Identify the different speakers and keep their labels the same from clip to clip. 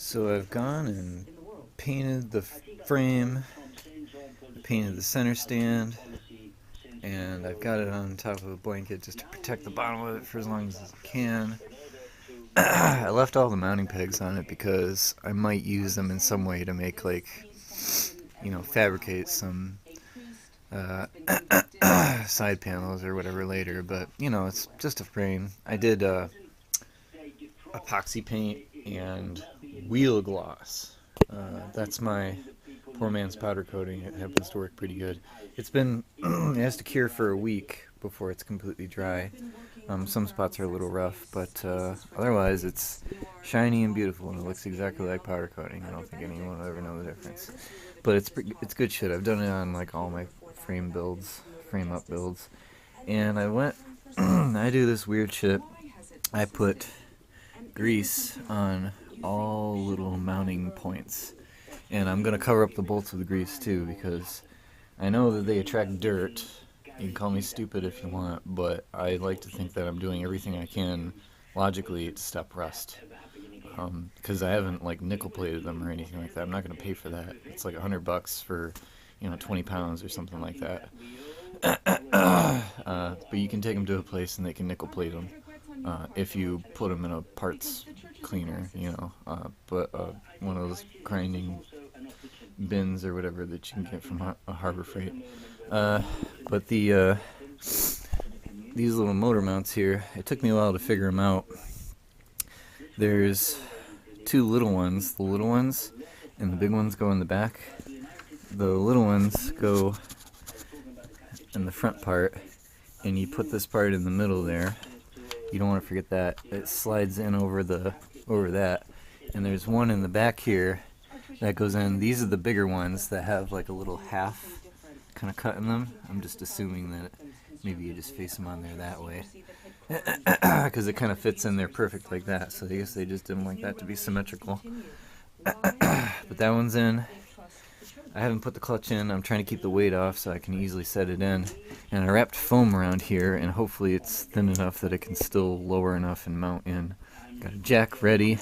Speaker 1: So I've gone and painted the frame, painted the center stand, and I've got it on top of a blanket just to protect the bottom of it for as long as I can. I left all the mounting pegs on it because I might use them in some way to make, like, fabricate some side panels or whatever later, but it's just a frame. I did epoxy paint and wheel gloss. That's my poor man's powder coating. It happens to work pretty good. It has to cure for a week before it's completely dry. Some spots are a little rough, but otherwise it's shiny and beautiful, and it looks exactly like powder coating. I don't think anyone will ever know the difference. But it's good shit. I've done it on like all my frame up builds, and I do this weird shit. I put grease on all little mounting points, and I'm gonna cover up the bolts with the grease too, because I know that they attract dirt. You can call me stupid if you want, but I like to think that I'm doing everything I can logically to stop rust, because I haven't like nickel plated them or anything like that. I'm not gonna pay for that. It's like $100 for 20 pounds or something like that. But you can take them to a place and they can nickel plate them if you put them in a parts cleaner, but one of those grinding bins or whatever that you can get from a Harbor Freight. But these little motor mounts here, it took me a while to figure them out. There's two little ones. The little ones and the big ones go in the back. The little ones go in the front part, and you put this part in the middle there. You don't want to forget that. It slides in over that. And there's one in the back here that goes in. These are the bigger ones that have like a little half kind of cut in them. I'm just assuming that maybe you just face them on there that way, because it kind of fits in there perfect like that. So I guess they just didn't like that to be symmetrical. But that one's in. I haven't put the clutch in. I'm trying to keep the weight off so I can easily set it in. And I wrapped foam around here, and hopefully it's thin enough that it can still lower enough and mount in. Got a jack ready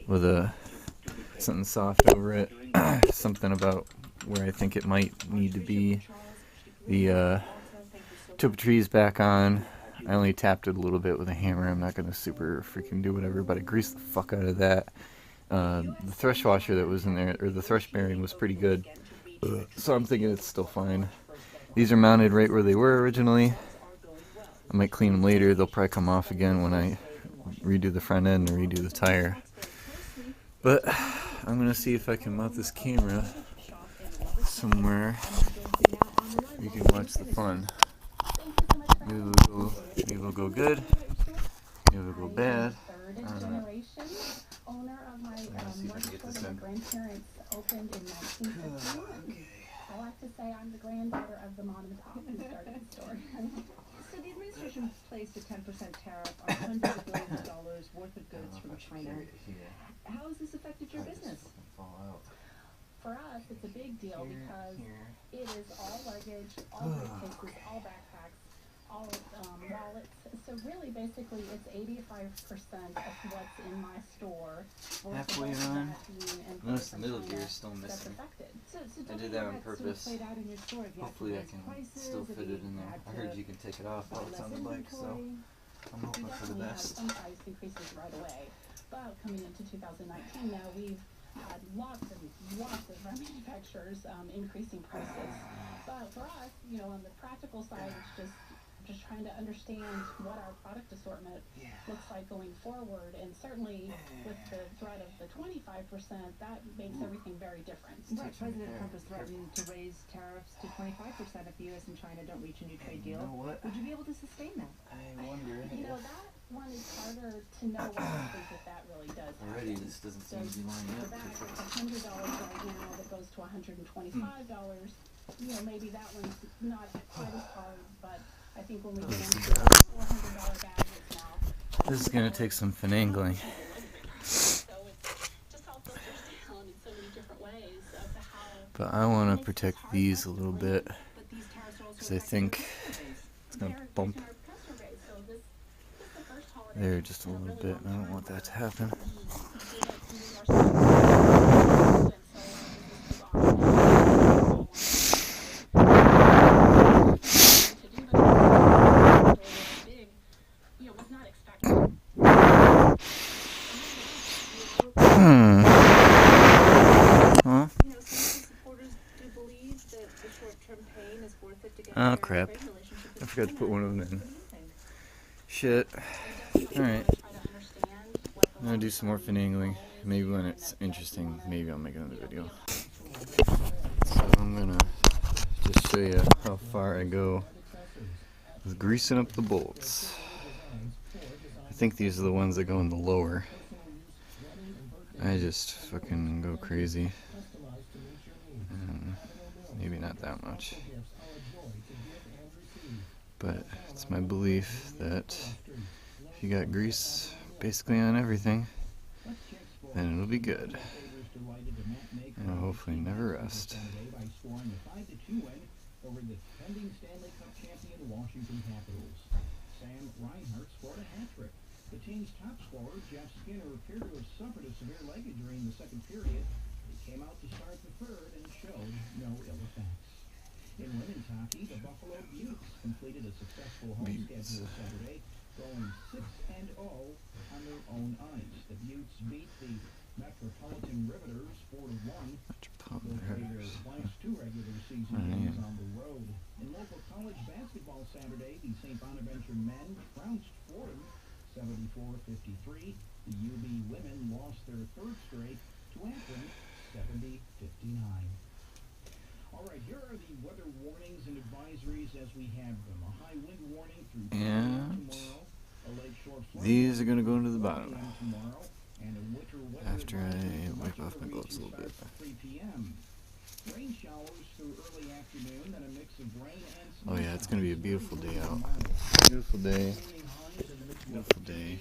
Speaker 1: with something soft over it. Something about where I think it might need to be. The toiletries back on. I only tapped it a little bit with a hammer. I'm not going to super freaking do whatever, but I greased the fuck out of that. The thrush washer that was in there, or the thrush bearing, was pretty good, so I'm thinking it's still fine. These are mounted right where they were originally. I might clean them later. They'll probably come off again when I redo the front end and redo the tire. But I'm gonna see if I can mount this camera somewhere you can watch the fun. Maybe it'll go good, maybe it'll go bad. I don't know.
Speaker 2: Owner of my grandparents opened in 1951. I like to say I'm the granddaughter of the mom and pop who started the store.
Speaker 3: So the administration placed a 10% tariff on hundreds of billions of dollars worth of goods from China. How has this affected your business?
Speaker 2: For us, it's a big deal because it is all luggage, all briefcases, all backpacks, all wallets. So really, basically, it's 85% of what's in my store.
Speaker 1: Halfway on. Notice the middle gear is still missing. I did that on purpose. Hopefully I can still fit it in there. I heard you can take it off while it's on the bike, so I'm hoping for the best.
Speaker 2: Some price increases right away. But coming into 2019 now, we've had lots of manufacturers increasing prices. But for us, on the practical side, it's just trying to understand what our product assortment looks like going forward, and certainly with the threat of the 25%, that makes everything very different.
Speaker 3: Right, President Trump is threatening to raise tariffs to 25% if the U.S. and China don't reach a new trade deal. Would you be able to sustain that?
Speaker 1: I wonder.
Speaker 2: That one is harder to know what I think that really does happen.
Speaker 1: Already, this doesn't seem to be lining up.
Speaker 2: The bag that's $100 right now that goes to $125, maybe that one's not quite as hard, but I think when we get into a $400 bag, it's now.
Speaker 1: This is going to take some finagling. But I want to protect these a little bit, because I think it's going to bump there just a little bit, and I don't want that to happen. forgot to put one of them in.
Speaker 3: What do you think?
Speaker 1: Shit. Alright. I'm gonna do some more finagling. Maybe when it's interesting, maybe I'll make another video. So I'm gonna just show you how far I go with greasing up the bolts. I think these are the ones that go in the lower. I just fucking go crazy. And maybe not that much. But it's my belief that if you got grease basically on everything, then it'll be good. And I'll hopefully never rust.
Speaker 4: The team's top scorer, Jeff Skinner, appeared to have suffered a severe leg injury in the second period. He came out to start the third and showed no ill effects. In women's hockey, the Buffalo Beauts completed a successful home schedule Saturday, going 6-0 on their own ice. The Beauts beat the Metropolitan Riveters 4-1. They'll play their last two regular season games on the road. In local college basketball Saturday, the St. Bonaventure men trounced Fordham 74-53. The UB women lost their third straight to Akron 70-59. All right, here are the weather warnings and advisories as we have them. A high wind warning through 2 p.m. tomorrow. A late short
Speaker 1: These are going to go into the bottom
Speaker 4: tomorrow, and a winter weather
Speaker 1: after I wipe off my gloves a little bit.
Speaker 4: 3 p.m. Rain showers through early afternoon, and a mix of rain and
Speaker 1: Oh yeah, it's going to be a beautiful day out. Beautiful day. Beautiful day.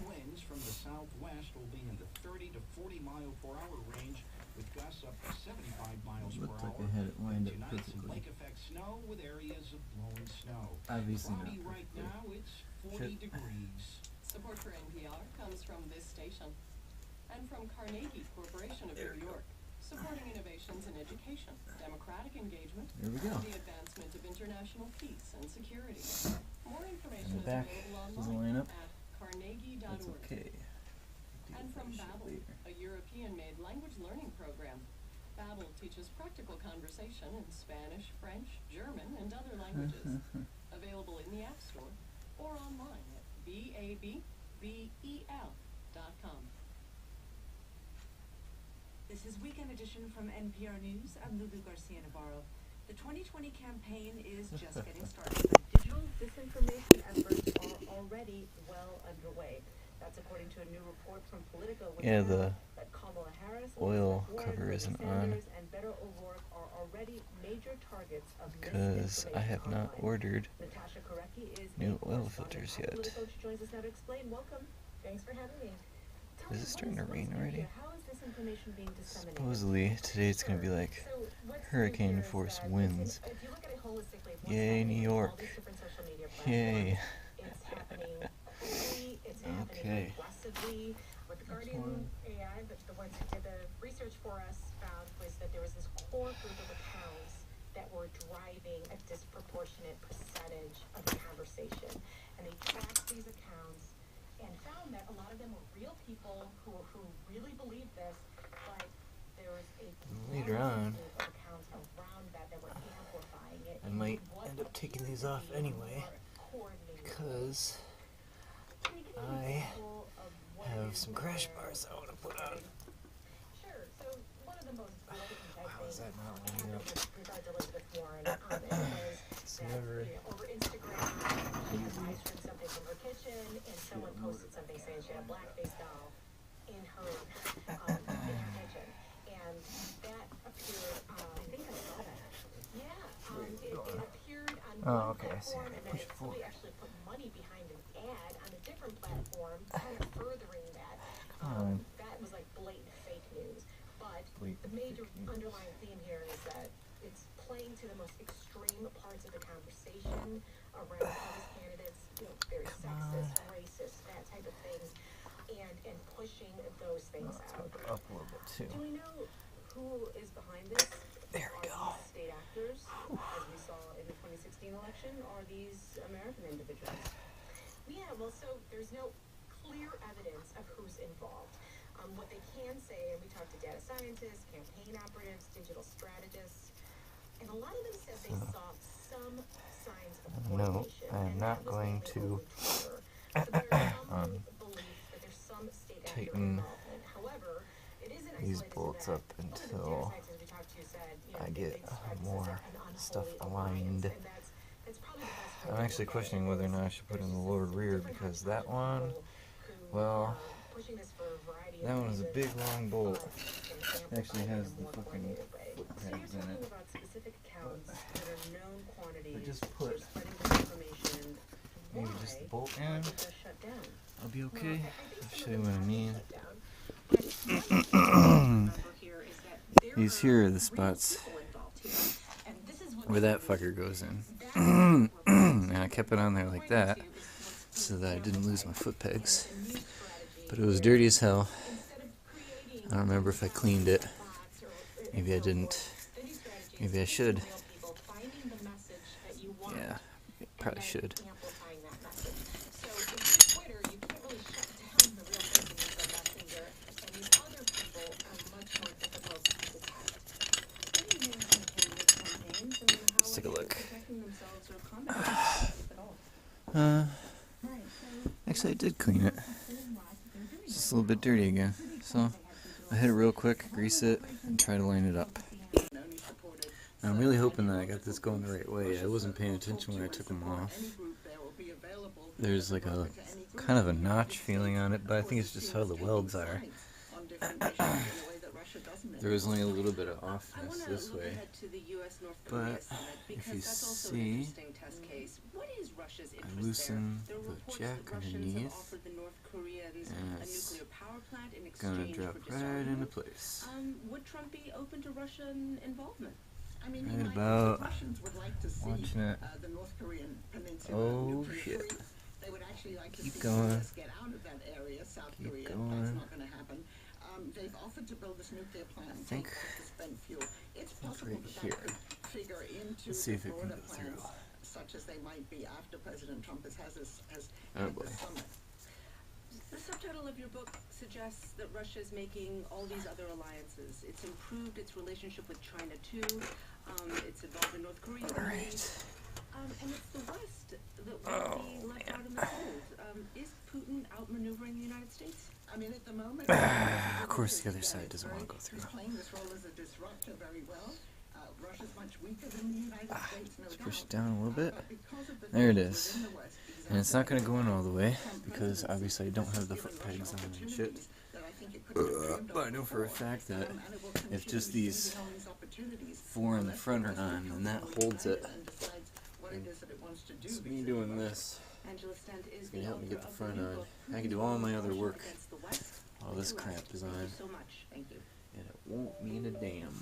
Speaker 4: Winds from the southwest will be in the 30 to 40 mile per hour range, with gusts up to 75 miles per hour.
Speaker 1: I had it lined up
Speaker 4: Tonight, some
Speaker 1: perfectly.
Speaker 4: lake effect snow with areas of blowing snow.
Speaker 1: Obviously
Speaker 4: Cloudy
Speaker 1: not
Speaker 4: right
Speaker 1: perfectly.
Speaker 4: now, it's 40 degrees.
Speaker 5: Support for NPR comes from this station and from Carnegie Corporation of New York, supporting innovations in education, democratic engagement,
Speaker 1: There we go.
Speaker 5: and the advancement of international peace and security. More information
Speaker 1: And the
Speaker 5: is
Speaker 1: back
Speaker 5: available
Speaker 1: doesn't
Speaker 5: online
Speaker 1: line up.
Speaker 5: at carnegie.org.
Speaker 1: That's okay.
Speaker 5: And from Babbel, a European-made language learning program. Babbel teaches practical conversation in Spanish, French, German, and other languages. Available in the App Store or online at babbel.com.
Speaker 6: This is Weekend Edition from NPR News. I'm Lulu Garcia-Navarro. The 2020 campaign is just getting started, but digital disinformation efforts are already well underway. That's according to a new report from Politico, which
Speaker 1: Yeah,
Speaker 6: found
Speaker 1: the
Speaker 6: that Kamala Harris,
Speaker 1: oil
Speaker 6: Elizabeth Warren,
Speaker 1: cover
Speaker 6: Bernie
Speaker 1: isn't on
Speaker 6: Sanders, and Beto O'Rourke are already major targets of
Speaker 1: because I have not
Speaker 6: misinformation
Speaker 1: ordered
Speaker 6: online. Natasha Korecki is
Speaker 1: new
Speaker 6: a
Speaker 1: oil
Speaker 6: correspondent
Speaker 1: filters
Speaker 6: at
Speaker 1: yet.
Speaker 6: Politico. She joins us now to explain. Welcome. Thanks for having me. Tell
Speaker 1: Is
Speaker 6: me,
Speaker 1: it starting to
Speaker 6: what
Speaker 1: rain
Speaker 6: NPR?
Speaker 1: already?
Speaker 6: How is this information being disseminated?
Speaker 1: Supposedly today it's going to be like
Speaker 6: So what's
Speaker 1: hurricane
Speaker 6: clear is
Speaker 1: force
Speaker 6: that
Speaker 1: winds.
Speaker 6: If you look at it holistically, what's
Speaker 1: Yay,
Speaker 6: happening
Speaker 1: New
Speaker 6: on all
Speaker 1: York.
Speaker 6: these different social media
Speaker 1: Yay.
Speaker 6: platforms, it's happening quickly, it's happening
Speaker 1: Okay.
Speaker 6: aggressively. What the Guardian AI, the ones who did the research for us, found was that there was this core group of accounts that were driving a disproportionate percentage of the conversation. And they tracked these accounts and found that a lot of them were real people who really believed this, but there was a
Speaker 1: Later on,
Speaker 6: group of accounts around that were amplifying it.
Speaker 1: I might end up taking these off anyway because I have some crash bars I want to put on.
Speaker 6: Sure. So one of the most blatant, I
Speaker 1: How is
Speaker 6: think,
Speaker 1: that not lining up?
Speaker 6: with regards to Elizabeth Warren, it was
Speaker 1: It's
Speaker 6: that,
Speaker 1: never
Speaker 6: over Instagram, she had ice from something from her kitchen, and someone posted something saying she had a blackface doll in her kitchen, and that appeared. I think I saw that. Yeah. It appeared on one
Speaker 1: okay, I see.
Speaker 6: platform, and then somebody actually put money behind an ad on a different platform, kind of furthering that. That was like blatant fake news. But the major underlying theme here is that it's playing to the most extreme parts of the conversation around all these candidates, very sexist, racist, that type of thing, and pushing those things out.
Speaker 1: up a little bit too.
Speaker 6: Do we know who is behind this?
Speaker 1: There we go.
Speaker 6: Are these state actors, as we saw in the 2016 election, or are these American individuals? Yeah, well, so there's no clear evidence of who's involved. What they can say, and we talked to data scientists, campaign operatives, digital strategists, And a lot of them said they saw some signs of
Speaker 1: No,
Speaker 6: coordination.
Speaker 1: I am
Speaker 6: and
Speaker 1: not
Speaker 6: that was
Speaker 1: going
Speaker 6: maybe
Speaker 1: to
Speaker 6: over Twitter. So there are some who believe that there's some state actor
Speaker 1: tighten
Speaker 6: involvement. However, it is an
Speaker 1: these
Speaker 6: isolated
Speaker 1: bolts
Speaker 6: event.
Speaker 1: up
Speaker 6: One of the
Speaker 1: until
Speaker 6: geosites we talked to said,
Speaker 1: I
Speaker 6: they
Speaker 1: get
Speaker 6: described this as
Speaker 1: more
Speaker 6: an unholy
Speaker 1: stuff
Speaker 6: alliance,
Speaker 1: aligned.
Speaker 6: and that's probably the best way
Speaker 1: I'm
Speaker 6: to
Speaker 1: actually
Speaker 6: look at
Speaker 1: questioning
Speaker 6: it.
Speaker 1: whether or not I should put in the lower rear, because that one, well, that one is a big long bolt. It actually has the fucking foot
Speaker 3: So you're
Speaker 1: pegs in
Speaker 3: talking
Speaker 1: it.
Speaker 3: about specific accounts that are known quantities.
Speaker 1: I just put
Speaker 3: for spreading this information.
Speaker 1: maybe
Speaker 3: Why
Speaker 1: just the bolt
Speaker 3: are
Speaker 1: in.
Speaker 3: they just shut down?
Speaker 1: I'll be okay. I'll show you what I mean. These here are the spots where that fucker goes in. And I kept it on there like that so that I didn't lose my foot pegs. But it was dirty as hell. I don't remember if I cleaned it. Maybe I didn't. Maybe I should. Yeah, probably should. Let's take a look. Actually, I did clean it. It's just a little bit dirty again. So I hit it real quick, grease it, and try to line it up. I'm really hoping that I got this going the right way. I wasn't paying attention when I took them off. There's like a kind of a notch feeling on it, but I think it's just how the welds are. There was only a little bit of offness this way, but if you see, I loosen the jack underneath, and it's gonna drop right into place.
Speaker 3: Would Trump be open to Russian involvement?
Speaker 6: I mean,
Speaker 1: Right about
Speaker 6: watching
Speaker 1: it.
Speaker 6: The North Korean peninsula
Speaker 1: Oh
Speaker 6: nuclear
Speaker 1: shit.
Speaker 6: free. They would actually like to
Speaker 1: Keep
Speaker 6: see
Speaker 1: going.
Speaker 6: us get out of that area, South
Speaker 1: Keep
Speaker 6: Korea.
Speaker 1: going.
Speaker 6: That's not going to happen. They've offered to build this nuclear plant and take back the spent fuel. It's possible
Speaker 1: right
Speaker 6: that
Speaker 1: here.
Speaker 6: could figure into
Speaker 1: Let's see if
Speaker 6: the
Speaker 1: it can
Speaker 6: broader
Speaker 1: go
Speaker 6: plans,
Speaker 1: through.
Speaker 6: such as they might be after President Trump has
Speaker 1: Oh
Speaker 6: had
Speaker 1: boy.
Speaker 6: this summit.
Speaker 3: The subtitle of your book suggests that Russia is making all these other alliances. It's improved its relationship with China too. It's involved in North Korea.
Speaker 1: Alright.
Speaker 3: And it's the West that will be left out in the cold. Is Putin outmaneuvering the United States?
Speaker 6: I mean, at the moment,
Speaker 1: Of course the other side doesn't want to go through.
Speaker 6: He's playing this role as a disruptor very well. Russia's much weaker than the United States, no
Speaker 1: Let's
Speaker 6: doubt.
Speaker 1: push it down a little bit.
Speaker 6: But because of the
Speaker 1: There it
Speaker 6: tensions
Speaker 1: is.
Speaker 6: within the West,
Speaker 1: And it's not going to go in all the way, because obviously I don't have the foot pegs on and shit. But I know for a fact that if just these 4 in the front are on, then that holds it. It's me doing this.
Speaker 3: Angela Stent is
Speaker 1: It's going to help me get the
Speaker 3: author
Speaker 1: front
Speaker 3: of the new
Speaker 1: on.
Speaker 3: book,
Speaker 1: I can do all my other work.
Speaker 3: Against the West.
Speaker 1: All this crap is on.
Speaker 3: Thank you so much. Thank you.
Speaker 1: And it won't mean a damn.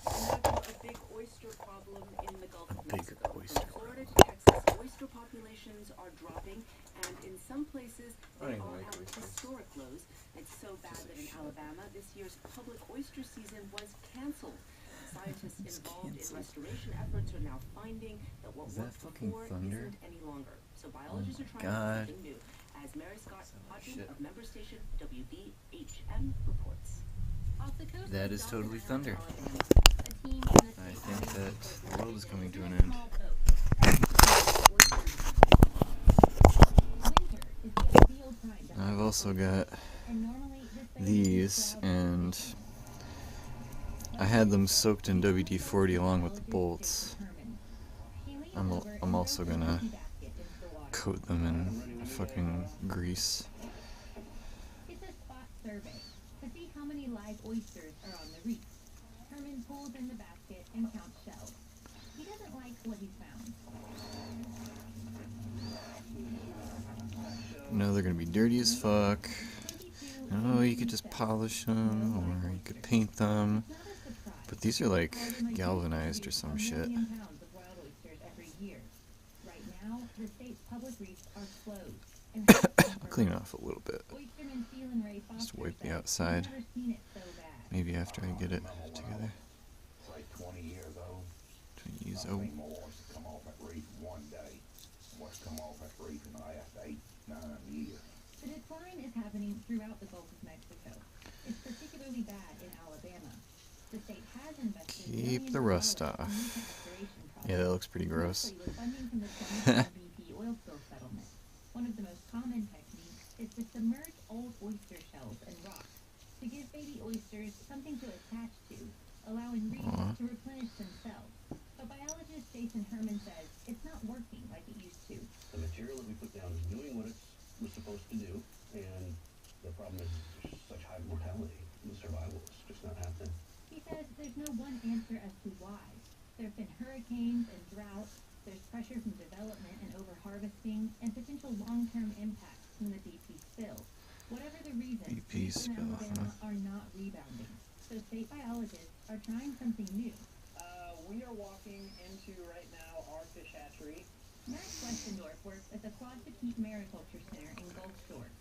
Speaker 3: A big oyster problem in the Gulf of
Speaker 1: Big
Speaker 3: Mexico.
Speaker 1: oyster
Speaker 3: From Florida to Texas, oyster populations are dropping, and in some places
Speaker 1: I
Speaker 3: they
Speaker 1: don't
Speaker 3: are
Speaker 1: like
Speaker 3: at
Speaker 1: oysters.
Speaker 3: historic lows. It's so bad that in Alabama, this year's public oyster season was canceled. Scientists involved in restoration efforts are now finding that what
Speaker 1: Is that
Speaker 3: worked
Speaker 1: fucking
Speaker 3: before
Speaker 1: thunder?
Speaker 3: isn't any longer. So biologists are trying
Speaker 1: God.
Speaker 3: something new, as Mary Scott Hodgson
Speaker 1: shit.
Speaker 3: of member station WBHM reports.
Speaker 1: That is totally thunder. I think that the world is coming to an end. I've also got these, and I had them soaked in WD-40 along with the bolts. I'm also gonna coat them in fucking grease.
Speaker 2: It's a spot survey to see how many live oysters are on the reef. Herman pulls in the basket and counts shells. He doesn't like what he found.
Speaker 1: No, they're gonna be dirty as fuck. Oh, you could just polish them, or you could paint them. But these are like galvanized or some shit. I'll clean it off a little bit. Just wipe the outside. Maybe after I get it together.
Speaker 7: It's like 20 years old.
Speaker 1: 20 years
Speaker 7: I've
Speaker 1: old.
Speaker 7: seen more oysters come off that reef one day than what's come off that reef in the last 8, 9 years.
Speaker 2: The decline is happening throughout the Gulf of Mexico. It's particularly bad in Alabama. The state has invested
Speaker 1: Keep the rust off. Yeah, that looks pretty gross.
Speaker 2: mostly with funding from the 2010 BP oil spill settlement. One of the most common techniques is to submerge old oyster shells and rocks to give baby oysters something to attach to, allowing reefs to replenish themselves. But biologist Jason Herman says it's not working like it used to.
Speaker 8: The material that we put down is doing what it was supposed to do, and the problem is there's such high mortality. The survival is just not happening.
Speaker 2: He says there's no one answer as to why. There have been hurricanes and droughts, there's pressure from development and overharvesting, and potential long-term impacts from the BP spill. Whatever the reason,
Speaker 1: BP
Speaker 2: reefs in
Speaker 1: spill,
Speaker 2: Alabama are not rebounding. So state biologists are trying something new.
Speaker 4: We are walking into right now our fish hatchery.
Speaker 2: Matt Westendorf works at the Quad Petite Mariculture Center in Gulf Shores.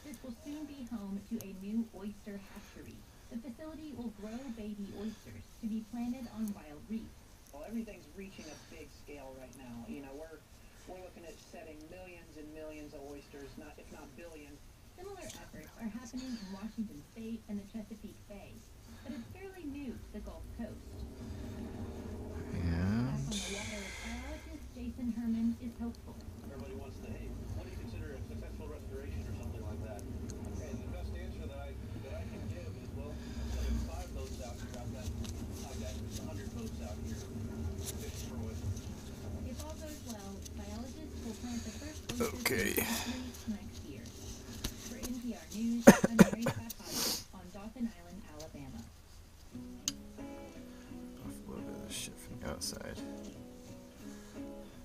Speaker 2: This will soon be home to a new oyster hatchery. The facility will grow baby oysters to be planted on wild reefs.
Speaker 4: Well, everything's reaching a big scale right now. You know, we're looking at setting millions and millions of oysters, if not billions.
Speaker 2: Similar efforts are happening in Washington State and the Chesapeake Bay, but it's fairly new to the Gulf Coast. Back on the water, biologist Jason Herman is hopeful.
Speaker 8: Everybody wants to, hey, what do you consider a successful restoration or something like that? And the best answer that I can give is, well, instead of 5 boats out here, I've got 100 boats out here fishing for oysters.
Speaker 2: If all goes well, biologists will plant the first oysters
Speaker 1: Okay.
Speaker 2: next year. For NPR News, I'm Mary Pat on Dauphin Island, Alabama.
Speaker 1: Offload this shit from the outside.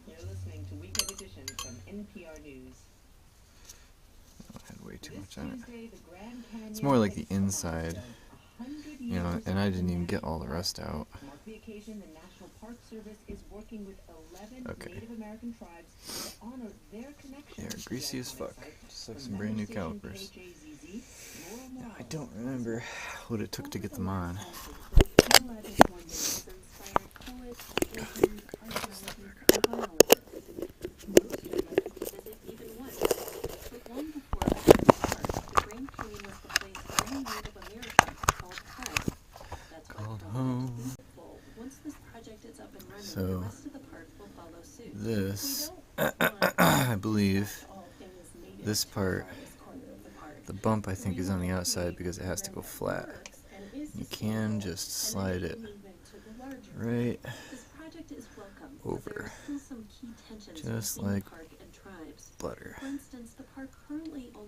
Speaker 3: You're listening to Weekend Edition from NPR News.
Speaker 1: I had way too much on it.
Speaker 3: Tuesday, the Grand Canyon
Speaker 1: It's more like the
Speaker 3: hits the
Speaker 1: inside,
Speaker 3: milestone, 100
Speaker 1: you know,
Speaker 3: years
Speaker 1: and I
Speaker 3: of
Speaker 1: didn't even get
Speaker 3: national
Speaker 1: all the rust out.
Speaker 3: To mark the occasion, the National Park Service is working with 11
Speaker 1: Okay.
Speaker 3: Native American tribes to honor their connection.
Speaker 1: They're
Speaker 3: to the
Speaker 1: greasy as
Speaker 3: iconic
Speaker 1: fuck,
Speaker 3: site.
Speaker 1: just like
Speaker 3: From
Speaker 1: some brand new
Speaker 3: Metro station
Speaker 1: calipers.
Speaker 3: KHAZZ, Laura
Speaker 1: I
Speaker 3: Morales
Speaker 1: don't remember what it took to get them on. Called home. So this, I believe, this part, the bump I think is on the outside because it has to go flat. You can just slide it right over, just like butter.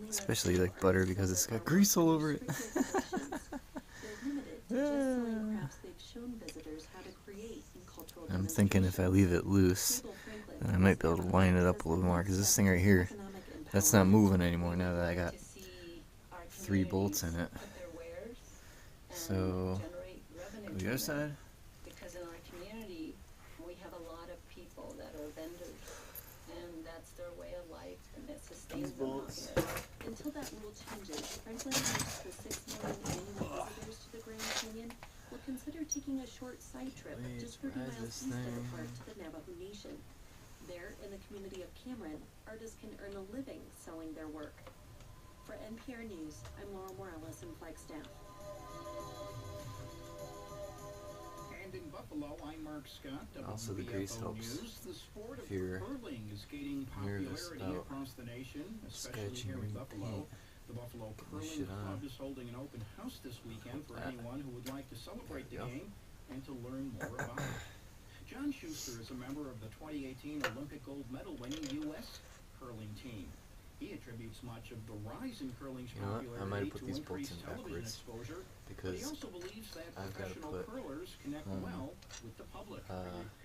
Speaker 1: Especially like butter because it's got grease all over it. I'm thinking if I leave it loose, then I might be able to line it up a little more because this thing right here, that's not moving anymore now that I got 3 bolts in it. So, the other side?
Speaker 9: Because in our community, we have a lot of people that are vendors, and that's their way of life, and it sustains them out here. Until that rule changes, Franklin hopes the 6 million annual visitors to the Grand Canyon will consider taking a short side trip just 30 miles east of the park to the Navajo Nation. There, in the community of Cameron, artists can earn a living selling their work. For NPR News, I'm Laura Morales in Flagstaff.
Speaker 4: And in Buffalo, I'm Mark Scott.
Speaker 1: Also, the grease helps
Speaker 4: News. The sport of
Speaker 1: if you're
Speaker 4: curling is gaining
Speaker 1: nervous
Speaker 4: popularity
Speaker 1: about
Speaker 4: across the nation, especially
Speaker 1: sketching
Speaker 4: here
Speaker 1: or
Speaker 4: in Buffalo.
Speaker 1: paint.
Speaker 4: The Buffalo
Speaker 1: Get this
Speaker 4: Curling
Speaker 1: shit
Speaker 4: Club
Speaker 1: on.
Speaker 4: is holding an open house this weekend for
Speaker 1: That.
Speaker 4: anyone who would like to celebrate the
Speaker 1: There
Speaker 4: game
Speaker 1: you
Speaker 4: and to learn more about it. John Schuster is a member of the 2018 Olympic gold medal winning U.S. curling team. He attributes much of the rise in curling's
Speaker 1: You know what? I
Speaker 4: popularity
Speaker 1: might have put
Speaker 4: to
Speaker 1: these bolts
Speaker 4: increased
Speaker 1: in
Speaker 4: television
Speaker 1: backwards
Speaker 4: exposure, but he
Speaker 1: because
Speaker 4: also believes that
Speaker 1: I've gotta
Speaker 4: professional
Speaker 1: put,
Speaker 4: curlers connect well with the public.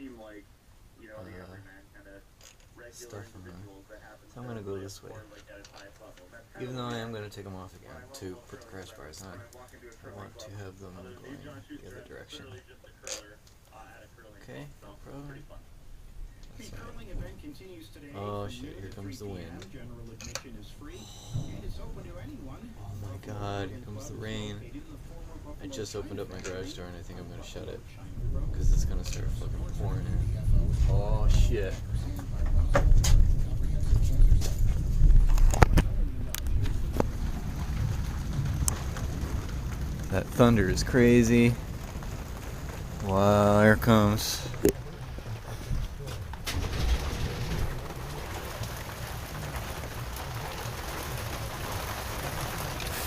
Speaker 10: seem like, you know, the everyman kind of regular
Speaker 1: stuff in there.
Speaker 10: individuals that happen
Speaker 1: So I'm gonna go this way.
Speaker 10: like at its highest level. That's kind
Speaker 1: Even
Speaker 10: of
Speaker 1: though I
Speaker 10: what
Speaker 1: am going to take them off again to put the crash bars on,
Speaker 10: when I walk into a
Speaker 1: I
Speaker 10: curling
Speaker 1: want to
Speaker 10: club,
Speaker 1: have them
Speaker 10: other than
Speaker 1: going
Speaker 10: John
Speaker 1: the
Speaker 10: Schuster,
Speaker 1: other
Speaker 10: it's
Speaker 1: direction.
Speaker 10: literally just a curler at a curling
Speaker 1: Okay,
Speaker 10: club.
Speaker 1: no
Speaker 10: So it's pretty
Speaker 1: problem.
Speaker 10: fun.
Speaker 4: The
Speaker 1: That's
Speaker 4: curling event continues today.
Speaker 1: Oh,
Speaker 4: from
Speaker 1: shit,
Speaker 4: noon
Speaker 1: here
Speaker 4: to
Speaker 1: comes
Speaker 4: 3
Speaker 1: the
Speaker 4: p.m.
Speaker 1: wind.
Speaker 4: General admission is free, and it's open to anyone.
Speaker 1: Oh my
Speaker 4: Buffalo
Speaker 1: god, here
Speaker 4: Curling
Speaker 1: comes the
Speaker 4: Club is
Speaker 1: rain.
Speaker 4: located in the former
Speaker 1: I
Speaker 4: Buffalo
Speaker 1: just opened up my
Speaker 4: China
Speaker 1: garage
Speaker 4: Factory
Speaker 1: door and I think I'm going to shut it
Speaker 4: China Road.
Speaker 1: because it's going to start fucking pouring in. Oh shit. That thunder is crazy. Wow, here it comes.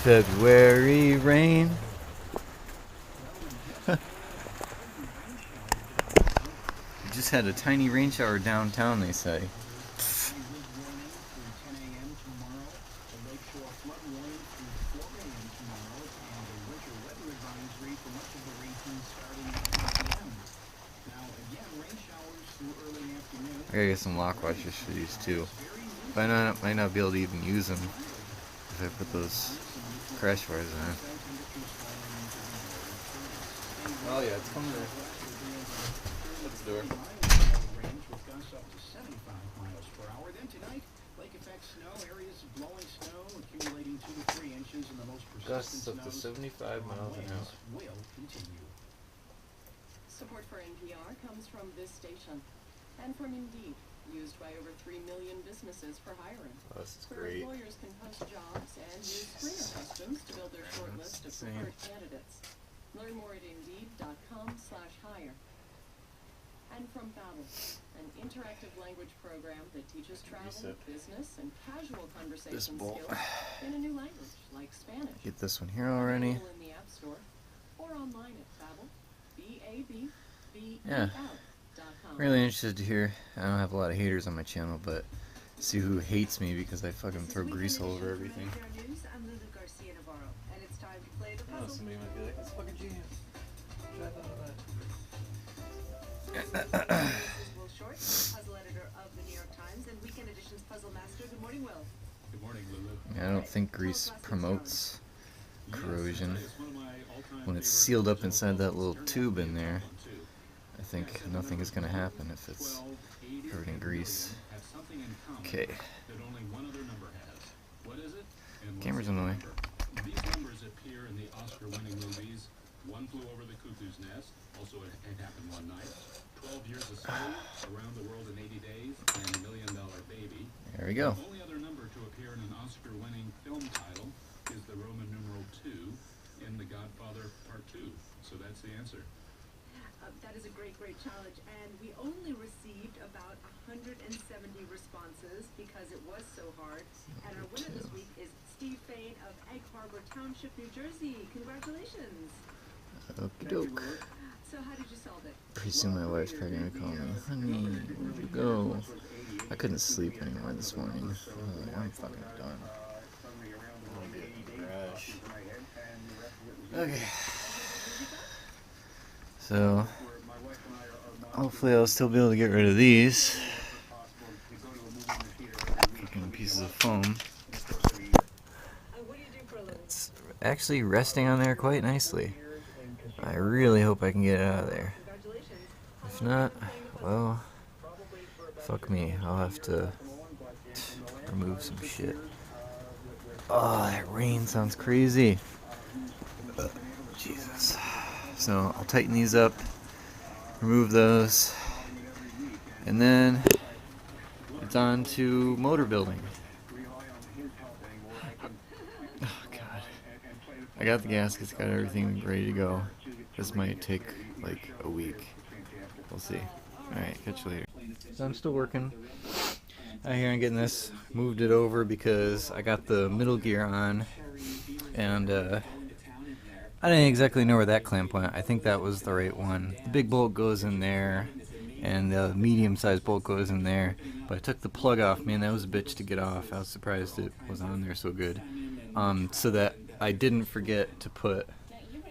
Speaker 1: February rain. We just had a tiny rain shower downtown, they say. I gotta get some lock washers for these too. But I might not be able to even use them if I put those crash bars on. Oh yeah, it's coming there. That's the door. Gusts up to 75 miles an hour.
Speaker 5: Support for NPR comes from this station and from Indeed, used by over 3 million businesses for hiring.
Speaker 1: Oh, this is
Speaker 5: Where
Speaker 1: great.
Speaker 5: employers can post jobs and use screener questions to build their short list of preferred candidates. Learn more at Indeed.com/hire. And from Babbel, an interactive language program that teaches travel, business, and casual conversation skills in a new language like Spanish.
Speaker 1: Get this one here already.
Speaker 5: Available in the App Store or online at Babbel,
Speaker 1: Yeah.
Speaker 5: BABBEL.com.
Speaker 1: Really interested to hear. I don't have a lot of haters on my channel, but see who hates me because I fucking throw grease all over everything. Oh, somebody might be like, it's fucking genius. Drive out of that.
Speaker 3: Will Short, puzzle editor of the New York Times and Weekend Edition's puzzle master. Good morning, Will.
Speaker 8: Good morning, Lulu.
Speaker 1: I don't think grease promotes corrosion. When it's sealed up inside that little tube in there, I think nothing is going to happen if it's covered in grease. Okay. Camera's in the way.
Speaker 8: These numbers appear in the Oscar-winning movies One Flew Over the Cuckoo's Nest, also It Happened One Night, 12 Years a Slave, Around the World in 80 Days, and $1 Million Baby.
Speaker 1: There we go.
Speaker 8: The only other number to appear in an Oscar-winning film title is the Roman numeral 2 in The Godfather Part 2. So that's the answer.
Speaker 3: That is a great, great challenge, and we only received about 170 responses because it was so hard. And our winner this week is Steve Fain of Egg Harbor Township, New Jersey. Congratulations.
Speaker 1: Okie doke.
Speaker 3: So how did you solve it?
Speaker 1: Pretty soon my wife's probably gonna call me. Honey, where'd you go? I couldn't sleep anymore this morning. I'm fucking done. Okay. So, hopefully I'll still be able to get rid of these fucking pieces of foam. It's actually resting on there quite nicely. I really hope I can get it out of there. If not, well, fuck me. I'll have to remove some shit. Oh, that rain sounds crazy. Jesus. So I'll tighten these up, remove those, and then it's on to motor building. Oh god. I got the gaskets, got everything ready to go. This might take like a week. We'll see. Alright, catch you later. So I'm still working. Out here I'm getting this, moved it over because I got the middle gear on, and I didn't exactly know where that clamp went. I think that was the right one. The big bolt goes in there, and the medium-sized bolt goes in there. But I took the plug off. Man, that was a bitch to get off. I was surprised it was on there so good. So that I didn't forget to put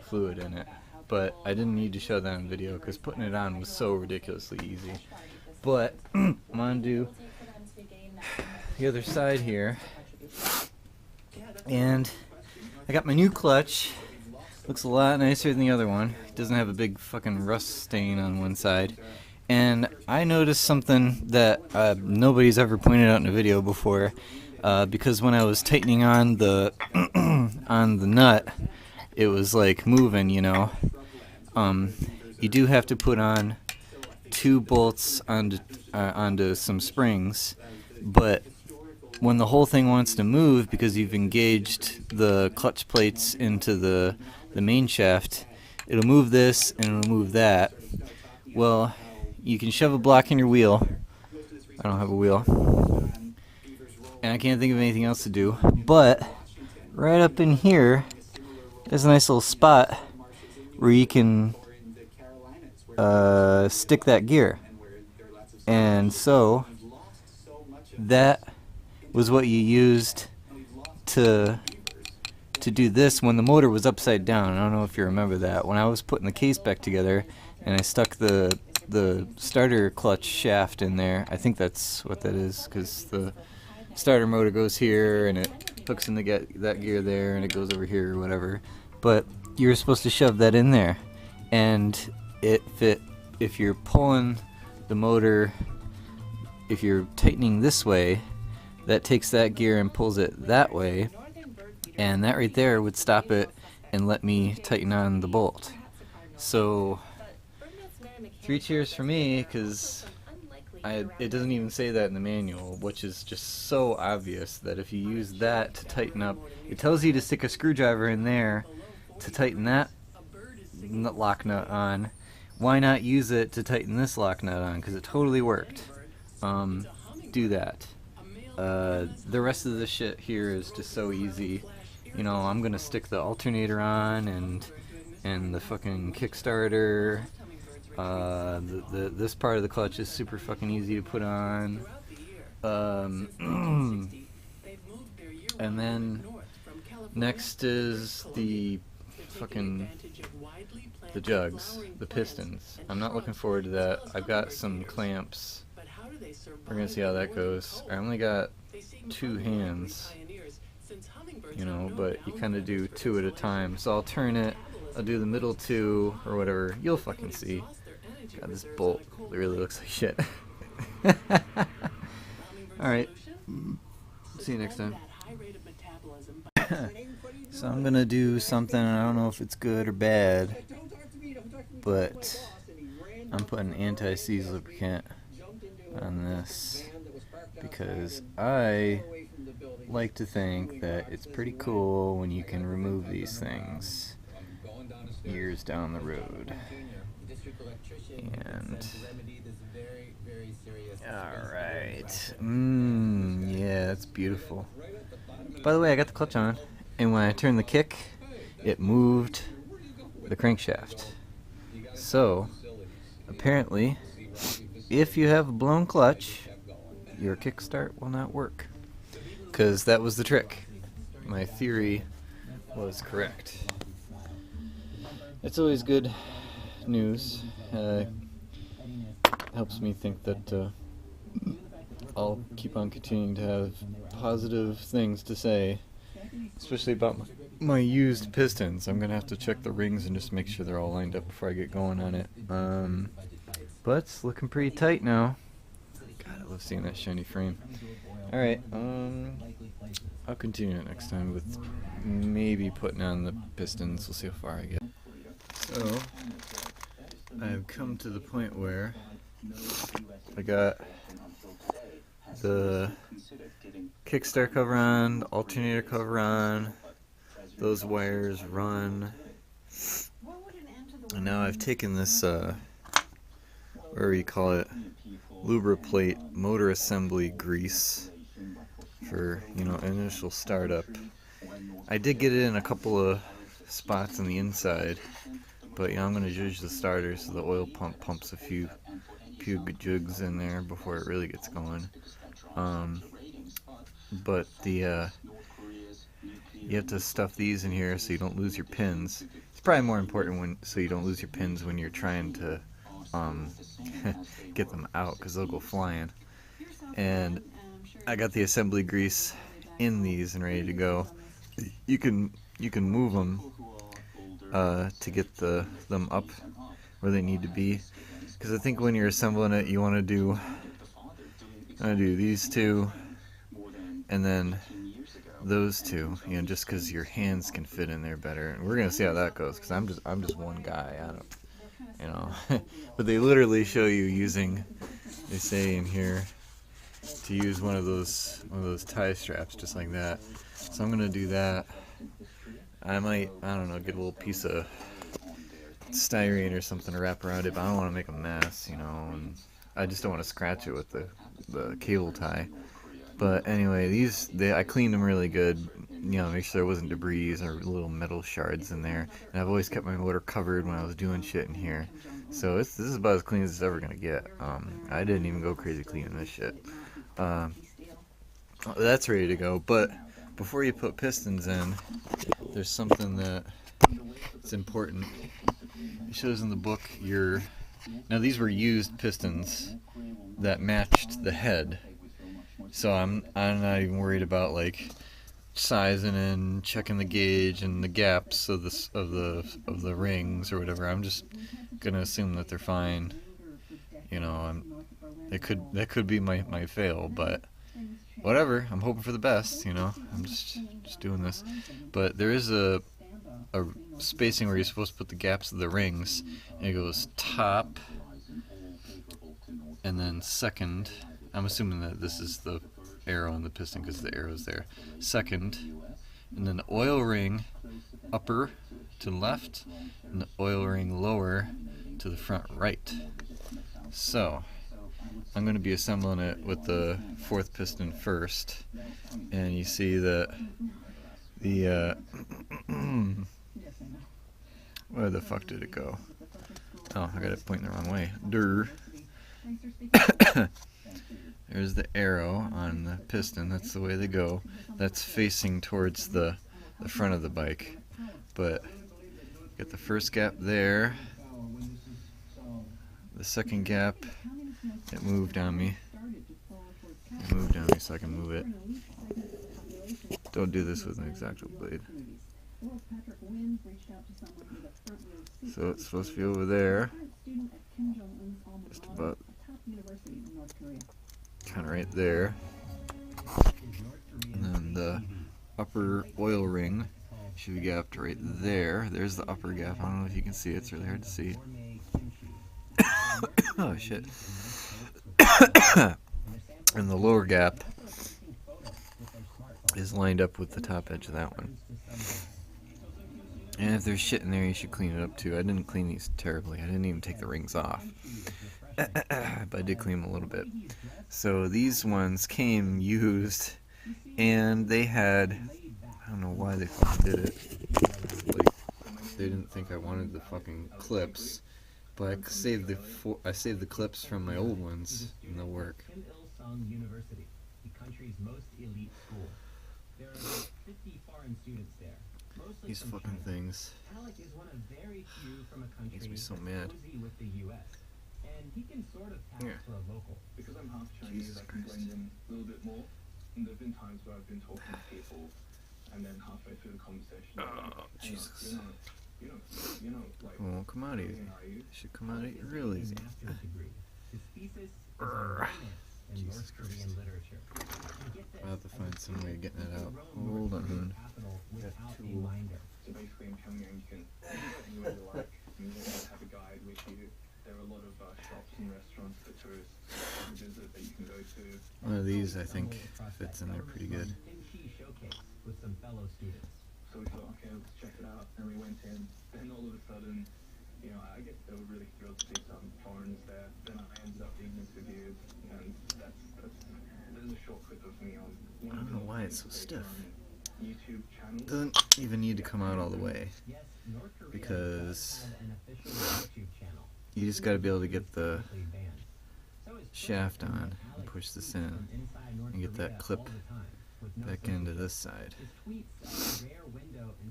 Speaker 1: fluid in it. But I didn't need to show that on video because putting it on was so ridiculously easy. But I'm going to do the other side here. And I got my new clutch. Looks a lot nicer than the other one. It doesn't have a big fucking rust stain on one side. And I noticed something that nobody's ever pointed out in a video before. Because when I was tightening on the on the nut, it was like moving, you know. You do have to put on 2 bolts onto some springs, but when the whole thing wants to move because you've engaged the clutch plates into the main shaft, it'll move this and it'll move that. Well, you can shove a block in your wheel. I don't have a wheel, and I can't think of anything else to do, but right up in here there's a nice little spot where you can stick that gear. And so that was what you used to do this when the motor was upside down. I don't know if you remember that. When I was putting the case back together and I stuck the starter clutch shaft in there, I think that's what that is, because the starter motor goes here and it hooks in that gear there and it goes over here or whatever. But you're supposed to shove that in there, and if you're pulling the motor, if you're tightening this way, that takes that gear and pulls it that way, and that right there would stop it and let me tighten on the bolt. So 3 cheers for me, because it doesn't even say that in the manual, which is just so obvious that if you use that to tighten up, it tells you to stick a screwdriver in there to tighten that lock nut on. Why not use it to tighten this lock nut on? Because it totally worked. Do that. The rest of the shit here is just so easy. You know, I'm gonna stick the alternator on and the fucking Kickstarter. This part of the clutch is super fucking easy to put on. And then next is the jugs, the pistons. I'm not looking forward to that. I've got some clamps. We're gonna see how that goes. I only got 2 hands, you know, but you kind of do 2 at a time. So I'll turn it, I'll do the middle 2 or whatever. You'll fucking see. God, this bolt really looks like shit. Alright. See you next time. So I'm gonna do something, I don't know if it's good or bad, but I'm putting anti-seize lubricant on this because I like to think that it's pretty cool when you can remove these things years down the road. And alright, yeah, it's beautiful. By the way, I got the clutch on, and when I turned the kick, it moved the crankshaft. So apparently, if you have a blown clutch, your kickstart will not work, because that was the trick. My theory was correct. It's always good news. Helps me think that I'll keep on continuing to have positive things to say, especially about my used pistons. I'm gonna have to check the rings and just make sure they're all lined up before I get going on it. But it's looking pretty tight now. God, I love seeing that shiny frame. Alright, I'll continue it next time with maybe putting on the pistons. We'll see how far I get. So, I've come to the point where I got the kickstart cover on, the alternator cover on, those wires run, and now I've taken this, whatever you call it, lubriplate motor assembly grease for, you know, initial startup. I did get it in a couple of spots on the inside, but you know, I'm going to judge the starter so the oil pump pumps a few jugs in there before it really gets going. But the you have to stuff these in here so you don't lose your pins. It's probably more important so you don't lose your pins when you're trying to get them out, because they'll go flying. And I got the assembly grease in these and ready to go. You can move them to get them up where they need to be, because I think when you're assembling it you want to do these 2 and then those 2, you know, just because your hands can fit in there better. And we're gonna see how that goes, because I'm just one guy. I don't, you know. But they literally show you using, they say in here, to use one of those tie straps just like that. So I'm gonna do that. I might, I don't know, get a little piece of styrene or something to wrap around it, but I don't want to make a mess, you know, and I just don't want to scratch it with the cable tie. But anyway, I cleaned them really good, you know, make sure there wasn't debris or little metal shards in there. And I've always kept my motor covered when I was doing shit in here. So this is about as clean as it's ever gonna get. I didn't even go crazy cleaning this shit. That's ready to go. But before you put pistons in, there's something that's important. It shows in the book now these were used pistons that matched the head. So I'm not even worried about like sizing and checking the gauge and the gaps of the rings or whatever. I'm just gonna assume that they're fine. You know, that could be my fail, but whatever. I'm hoping for the best. You know, I'm just doing this. But there is a spacing where you're supposed to put the gaps of the rings, and it goes top and then second. I'm assuming that this is the arrow on the piston because the arrow's there. Second, and then the oil ring upper to the left, and the oil ring lower to the front right. So, I'm going to be assembling it with the fourth piston first, and you see that the where the fuck did it go? Oh, I got it pointing the wrong way. There's the arrow on the piston. That's the way they go. That's facing towards the front of the bike. But get the first gap there. The second gap, it moved on me. It moved on me so I can move it. Don't do this with an X-Acto blade. So it's supposed to be over there. Just about kind of right there. And then the upper oil ring should be gapped right there. There's the upper gap. I don't know if you can see it. It's really hard to see. Oh shit. And the lower gap is lined up with the top edge of that one. And if there's shit in there, you should clean it up too. I didn't clean these terribly. I didn't even take the rings off. But I did clean them a little bit. So these ones came used, and they had, I don't know why they fucking did it. Like, they didn't think I wanted the fucking clips, but I saved the clips from my old ones, and they'll work.
Speaker 4: University, the country's most elite school. There are 50 foreign students there.
Speaker 1: These fucking things.
Speaker 4: Alec is one of very few from a country
Speaker 1: Makes me so mad.
Speaker 4: cozy with the U.S. And he can sort of pass for a local.
Speaker 11: Because I'm half Chinese, I can blend in a little bit more. And there have been times where I've been talking to people, and then halfway through the conversation,
Speaker 1: oh, Jesus.
Speaker 11: You know, like,
Speaker 1: it won't come out easy. It should come out real easy.
Speaker 4: His thesis is on
Speaker 1: Jesus Christ.
Speaker 4: literature.
Speaker 1: I'll have to find some way of getting it out. Hold on.
Speaker 11: So basically in Pyongyang you can do anywhere you like, and you don't have a guide with you. There are a lot of shops and restaurants for tourists to visit that you can go to.
Speaker 1: One of these I think fits in there pretty good.
Speaker 4: With some fellow students.
Speaker 11: So we thought, okay, let's check it out, and we went in. Then all of a sudden, you know, I guess they were really thrilled to see some foreigners there. Then I ended up being interviewed, and there's a short clip of me on
Speaker 1: I don't know why it's so stiff.
Speaker 11: YouTube channel.
Speaker 1: Doesn't even need to come out all the way, because you just got to be able to get the shaft on and push this in and get that clip back into this side.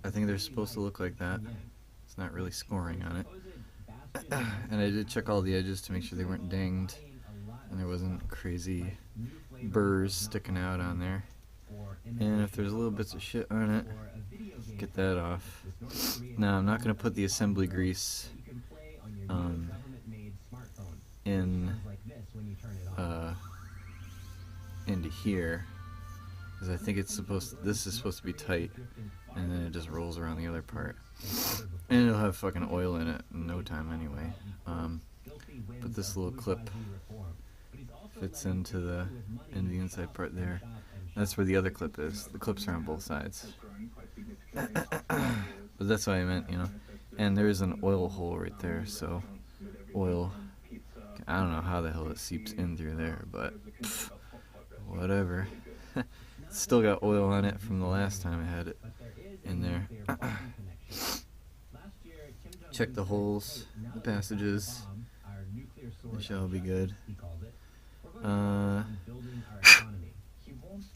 Speaker 1: I think they're supposed to look like that. It's not really scoring on it. And I did check all the edges to make sure they weren't dinged and there wasn't crazy burrs sticking out on there. And if there's little bits of shit on it, get that off. Now I'm not going to put the assembly grease into here, because I think this is supposed to be tight, and then it just rolls around the other part, and it'll have fucking oil in it in no time anyway. But this little clip fits into the inside part there. That's where the other clip is. The clips are on both sides. But that's what I meant, you know. And there's an oil hole right there, so oil, I don't know how the hell it seeps in through there, but pff, whatever. Still got oil on it from the last time I had it in there. Check the holes, the passages. They shall be good.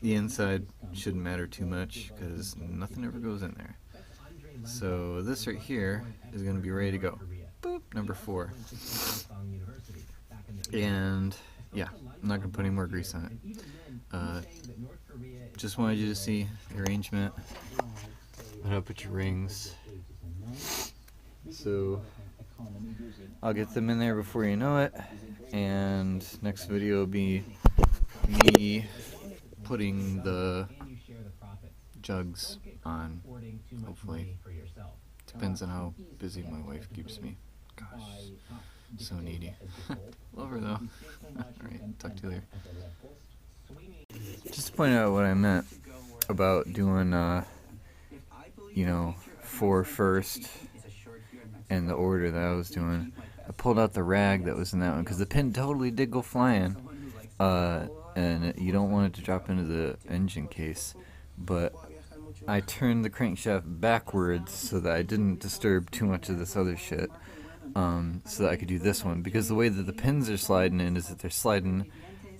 Speaker 1: The inside shouldn't matter too much because nothing ever goes in there. So this right here is going to be ready to go. Boop, number 4. And yeah, I'm not going to put any more grease on it. Just wanted you to see the arrangement. How to put your rings. So I'll get them in there before you know it. And next video will be me putting the jugs on, hopefully. Depends on how busy my wife keeps me. Gosh, so needy. Love her though. Alright, talk to you later. Just to point out what I meant about doing, you know, 4 first and the order that I was doing. I pulled out the rag that was in that one because the pin totally did go flying. And you don't want it to drop into the engine case, but I turned the crankshaft backwards so that I didn't disturb too much of this other shit, so that I could do this one, because the way that the pins are sliding in is that they're sliding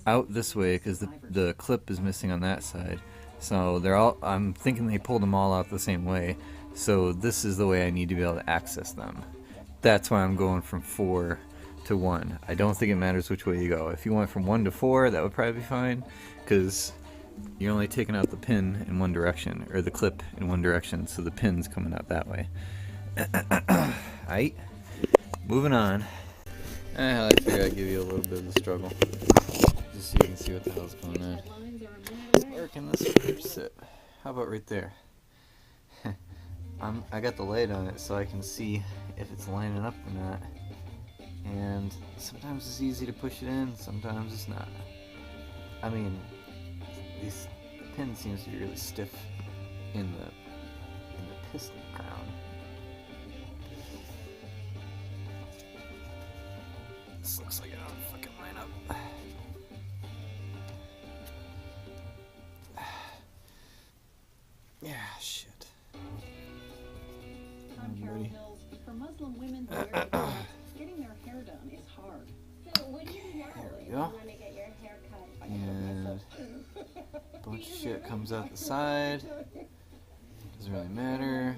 Speaker 1: out this way because the clip is missing on that side, so they're all, I'm thinking they pulled them all out the same way, so this is the way I need to be able to access them. That's why I'm going from 4 to 1. I don't think it matters which way you go. If you went from 1 to 4, that would probably be fine, because you're only taking out the pin in one direction, or the clip in one direction, so the pin's coming out that way. Aight, moving on. I figured I'd give you a little bit of the struggle, just so you can see what the hell's going on. Where can this clip sit? How about right there? I got the light on it so I can see if it's lining up or not. And sometimes it's easy to push it in, sometimes it's not. I mean, the pin seems to be really stiff in the piston crown. This looks like it ought to fucking line up. Yeah, shit. Buddy.
Speaker 2: For Muslim women getting their hair done is hard.
Speaker 6: So what do you do now if you
Speaker 1: go.
Speaker 6: want to get your hair cut?
Speaker 1: And a bunch of shit comes out the side. Doesn't really matter.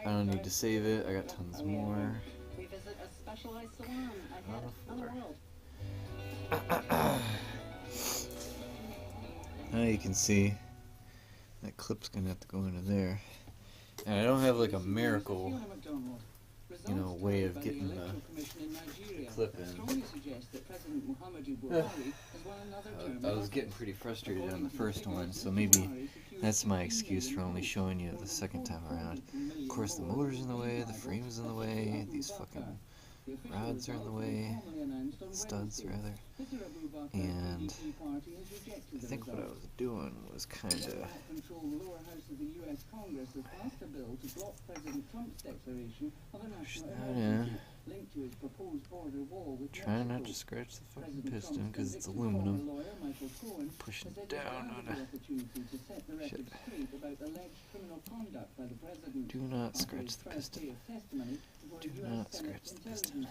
Speaker 1: I don't need to save it. I got tons more.
Speaker 2: We visit a specialized salon ahead of the world.
Speaker 1: Now you can see that clip's gonna have to go into there. And I don't have like a miracle, you know, way of getting the clip in. I was getting pretty frustrated on the first one, so maybe that's my excuse for only showing you the second time around. Of course, the motor's in the way, the frame's in the way, these fucking rods are in the way, studs rather, and I think what I was doing was kind of push that in, trying not to scratch the fucking piston because it's aluminum, pushing it down on a shit. Do not scratch the piston. Do not scratch the piston.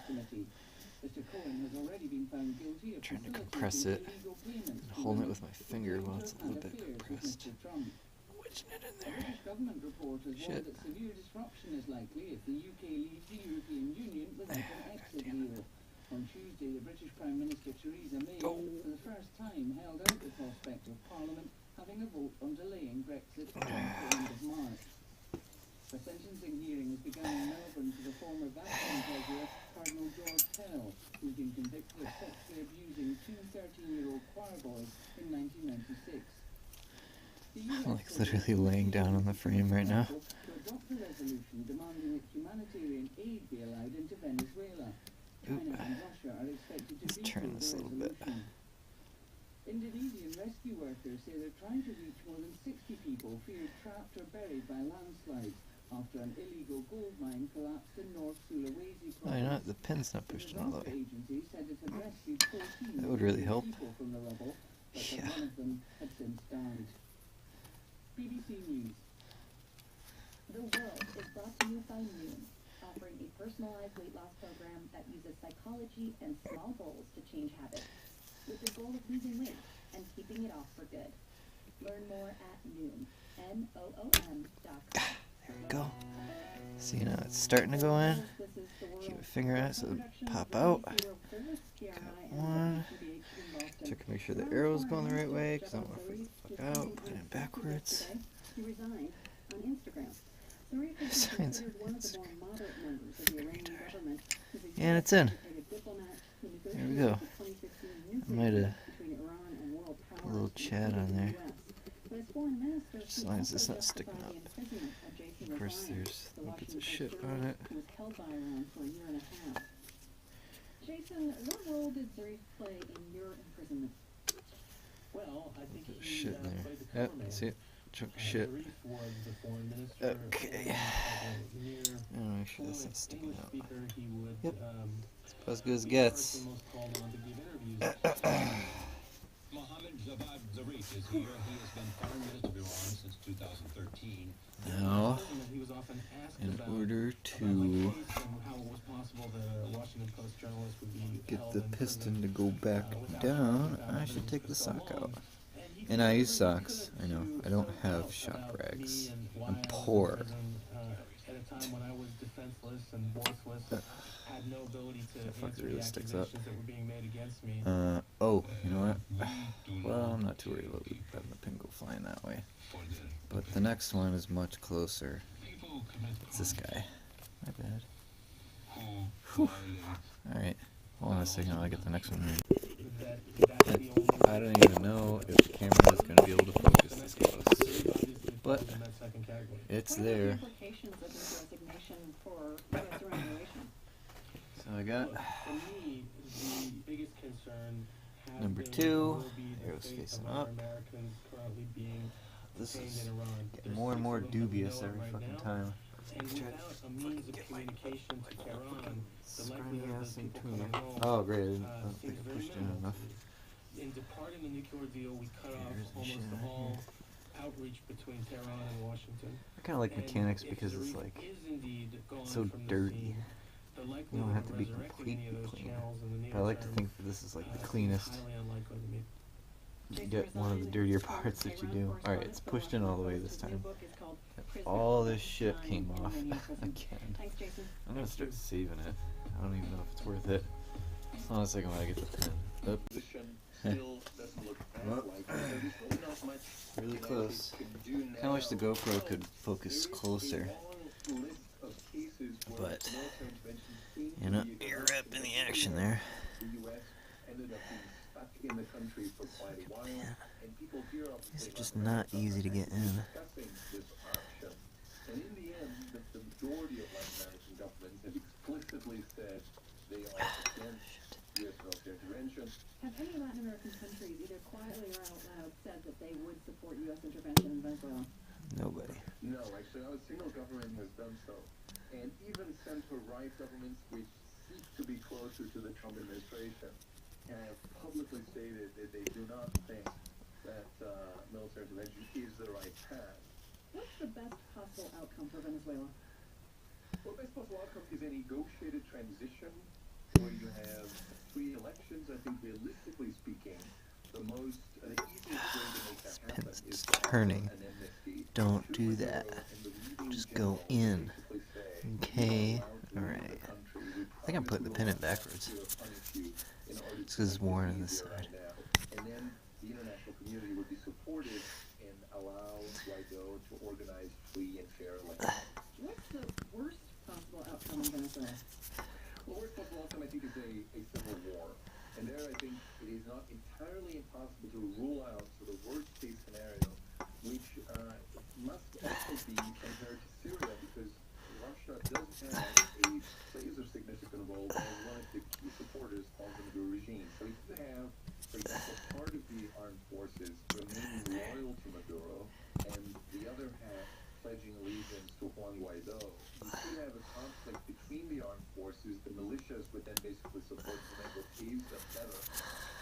Speaker 1: I'm trying to compress it and holding it with my finger while it's a little bit compressed. Wedging it in there. Shit.
Speaker 4: On Tuesday, the British Prime Minister Theresa May, for the first time, held out the prospect of Parliament having a vote on delaying Brexit until the end of March. The sentencing hearing has begun in Melbourne for the former Vatican treasurer, Cardinal George Pell, who's been convicted of sexually abusing 2 13-year-old choir boys in 1996.
Speaker 1: I'm like literally laying down on the frame right now.
Speaker 4: To adopt a resolution demanding that humanitarian aid be allowed into Venezuela. China and Russia are expected to
Speaker 1: Let's turn this a little bit.
Speaker 4: Indonesian rescue workers say they're trying to reach more than 60 people feared trapped or buried by landslides after an illegal gold mine collapsed in North Sulawesi
Speaker 1: Oh, you know what? The pin's not pushed all the way.
Speaker 4: agency said it had rescued 14
Speaker 1: That would really help.
Speaker 4: people from the rubble, but
Speaker 1: Yeah.
Speaker 4: that one of them had since died. BBC News.
Speaker 12: The World is brought to you by Noom, offering a personalized weight loss program that uses psychology and small goals to change habits, with the goal of losing weight and keeping it off for good. Learn more at Noom, Noom.com.
Speaker 1: There we go. See, now it's starting to go in. Keep a finger on it so it'll pop out. Got one. Check to make sure the arrow's going the right way, because I don't want to freak the fuck out. Put it in backwards.
Speaker 12: He resigned on Instagram.
Speaker 1: Signs on Instagram. And it's in. There we go. I might have a little chat on there. As long as it's not sticking up. Of course, there's buckets of shit on it.
Speaker 12: Jason, what role did Zarif play in your imprisonment?
Speaker 4: Well, I think he
Speaker 1: Shit in
Speaker 4: played the
Speaker 1: there. Yep,
Speaker 4: cameraman.
Speaker 1: see it? Chunk of shit.
Speaker 4: Zarif was the foreign minister.
Speaker 1: Okay.
Speaker 4: Near
Speaker 1: I'll make sure that's not sticking
Speaker 4: English
Speaker 1: out.
Speaker 4: speaker, he would,
Speaker 1: Yep. It's about as good as it gets.
Speaker 4: be most called on to give interviews.
Speaker 13: Mohammed Javad Zarif is here. He has been foreign minister of Iran since 2013.
Speaker 1: Now,
Speaker 4: He was often asked
Speaker 1: in
Speaker 4: about
Speaker 1: order
Speaker 4: how
Speaker 1: to
Speaker 4: it was possible that a Washington Post journalist would be
Speaker 1: get
Speaker 4: held
Speaker 1: the
Speaker 4: in
Speaker 1: piston to
Speaker 4: prison,
Speaker 1: go back down, I should take the sock out. And I use socks, I know. I don't have shop rags. I'm poor.
Speaker 4: At a time when I was defenseless and voiceless, had no ability to
Speaker 1: That fuck
Speaker 4: answer
Speaker 1: really
Speaker 4: the
Speaker 1: sticks up.
Speaker 4: accusations that were being made against me.
Speaker 1: Oh, you know what? Well, I'm not too worried about letting the pin go flying that way. But the next one is much closer. It's this guy. My bad. Whew. Alright, hold on a second while I get the next one here. I don't even know if the camera is going to be able to focus this close. But it's there.
Speaker 12: Implications of his resignation for U.S. relations.
Speaker 1: So I got
Speaker 4: For me, the biggest concern has
Speaker 1: number
Speaker 4: been
Speaker 1: 2.
Speaker 4: and will be the
Speaker 1: Arrow's
Speaker 4: fate
Speaker 1: facing
Speaker 4: of our
Speaker 1: up.
Speaker 4: Americans currently being
Speaker 1: This
Speaker 4: detained
Speaker 1: is
Speaker 4: in Iran.
Speaker 1: getting
Speaker 4: There's
Speaker 1: more and
Speaker 4: 6
Speaker 1: more
Speaker 4: of them that we
Speaker 1: dubious
Speaker 4: know of
Speaker 1: every
Speaker 4: right
Speaker 1: fucking
Speaker 4: now.
Speaker 1: time.
Speaker 4: And without a means of communication to Tehran, the likelihood
Speaker 1: Ass
Speaker 4: that
Speaker 1: and
Speaker 4: people
Speaker 1: tuner.
Speaker 4: coming home
Speaker 1: Oh, great. I don't think
Speaker 4: seems
Speaker 1: I
Speaker 4: very
Speaker 1: pushed in
Speaker 4: minimal.
Speaker 1: enough.
Speaker 4: In departing the nuclear deal, we cut off
Speaker 1: Here's the
Speaker 4: almost
Speaker 1: shit right
Speaker 4: all
Speaker 1: here.
Speaker 4: outreach between Tehran and Washington.
Speaker 1: I kind of like
Speaker 4: And
Speaker 1: mechanics
Speaker 4: if
Speaker 1: because it's
Speaker 4: Zarif
Speaker 1: like
Speaker 4: is indeed gone
Speaker 1: so
Speaker 4: from the
Speaker 1: dirty.
Speaker 4: scene, the
Speaker 1: You
Speaker 4: likelihood
Speaker 1: don't have
Speaker 4: of
Speaker 1: to be
Speaker 4: resurrecting any of
Speaker 1: completely
Speaker 4: those
Speaker 1: clean.
Speaker 4: channels in the near
Speaker 1: But I like to
Speaker 4: term,
Speaker 1: think that this is like the
Speaker 4: seems
Speaker 1: cleanest.
Speaker 4: highly unlikely to me.
Speaker 1: You get one of the dirtier parts that you do. Alright, it's pushed in all the way this time. All this shit came off again.
Speaker 12: Thanks, Jason.
Speaker 1: I'm gonna start saving it. I don't even know if it's worth it. Hold on a second while I get the pen. Oop. Well, really close. Kinda wish the GoPro could focus closer. But, you know, you're wrapped in the action there. These are just not easy to get in.
Speaker 7: And in the end, the majority of Latin American governments have explicitly said they are against U.S. military intervention.
Speaker 12: Have any Latin American countries, either quietly or out loud, said that they would support U.S. intervention in Venezuela?
Speaker 1: Nobody.
Speaker 7: No, actually, not a single government has done so. And even center-right governments, which seek to be closer to the Trump administration, have publicly stated that they do not think that military intervention is the right path.
Speaker 12: What's the best possible outcome for Venezuela?
Speaker 7: Well, best possible outcome is a negotiated transition where you have free elections. I think realistically speaking, the easiest way to make that happen
Speaker 1: Pin's
Speaker 7: is
Speaker 1: turning.
Speaker 7: an amnesty.
Speaker 1: Don't do that. Just go in. Okay. Alright. I think I'm putting the pin in backwards. It's because it's worn on this side.
Speaker 7: And then the international community would be supportive and allow Guaido to organize free and fair elections.
Speaker 12: What's the worst possible outcome in Venezuela?
Speaker 7: Well, worst possible outcome, I think, is a civil war. And there, I think, it is not entirely impossible to rule out the worst-case scenario, which must also be compared to Syria, because Russia does plays a significant role as one of the key supporters of the Maduro regime. So if you have, for example, part of the armed forces remaining loyal to Maduro, and the other half pledging allegiance to Juan Guaido, you could have a conflict between the armed forces. The militias would then basically support the men what pays them better.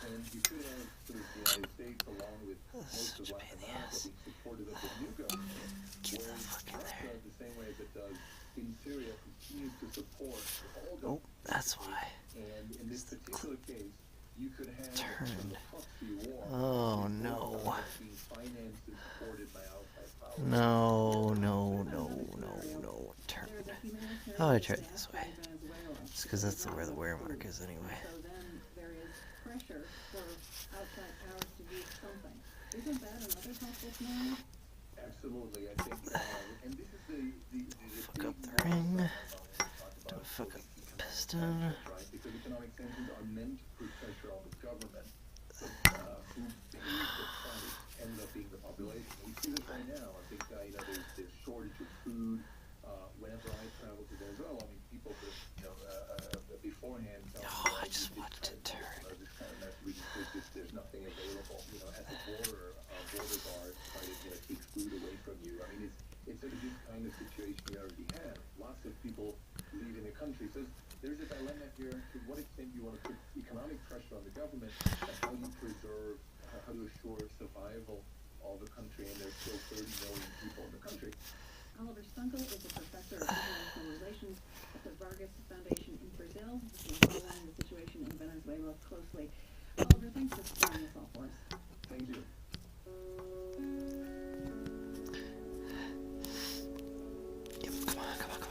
Speaker 7: And you could have sort of the United States, along with most of Latin America, being supportive of the new government, whereas Russia, the same way as it does in Syria, continues to support all governments.
Speaker 1: Oh, that's why.
Speaker 7: And in this particular case, you could have a proxy war.
Speaker 1: Oh no.
Speaker 7: Being financed and supported by outside powers.
Speaker 1: No. Turn. Oh, I tried this way. Just because that's where the wear mark is anyway.
Speaker 2: So then there is pressure for outside powers to do something. Isn't that another helpful scenario?
Speaker 7: Absolutely, I think, and this is the
Speaker 1: fuck up the ring. Don't fuck up the piston.
Speaker 7: Right, because economic sanctions are meant to put pressure on the government, but who pays the price ends up being the population. We see this right now. I think there's shortage of food. Whenever I travel to Venezuela, I mean, people beforehand tell me,
Speaker 1: I just wanted to turn.
Speaker 7: This kind of mess, there's nothing available. At the border guards try to take food away from you. I mean, it's sort of this kind of situation we already have. Lots of people leaving the country. So there's a dilemma here. To what extent you want to put economic pressure on the government, and how you preserve, how to assure survival of the country, and there's still 30 million people in the country.
Speaker 2: Oliver Stunkel is a professor of international relations at the Vargas Foundation in Brazil. He's been following the situation in Venezuela closely. Oliver, thanks for explaining this all for us.
Speaker 7: Thank you.
Speaker 1: Yep, come on.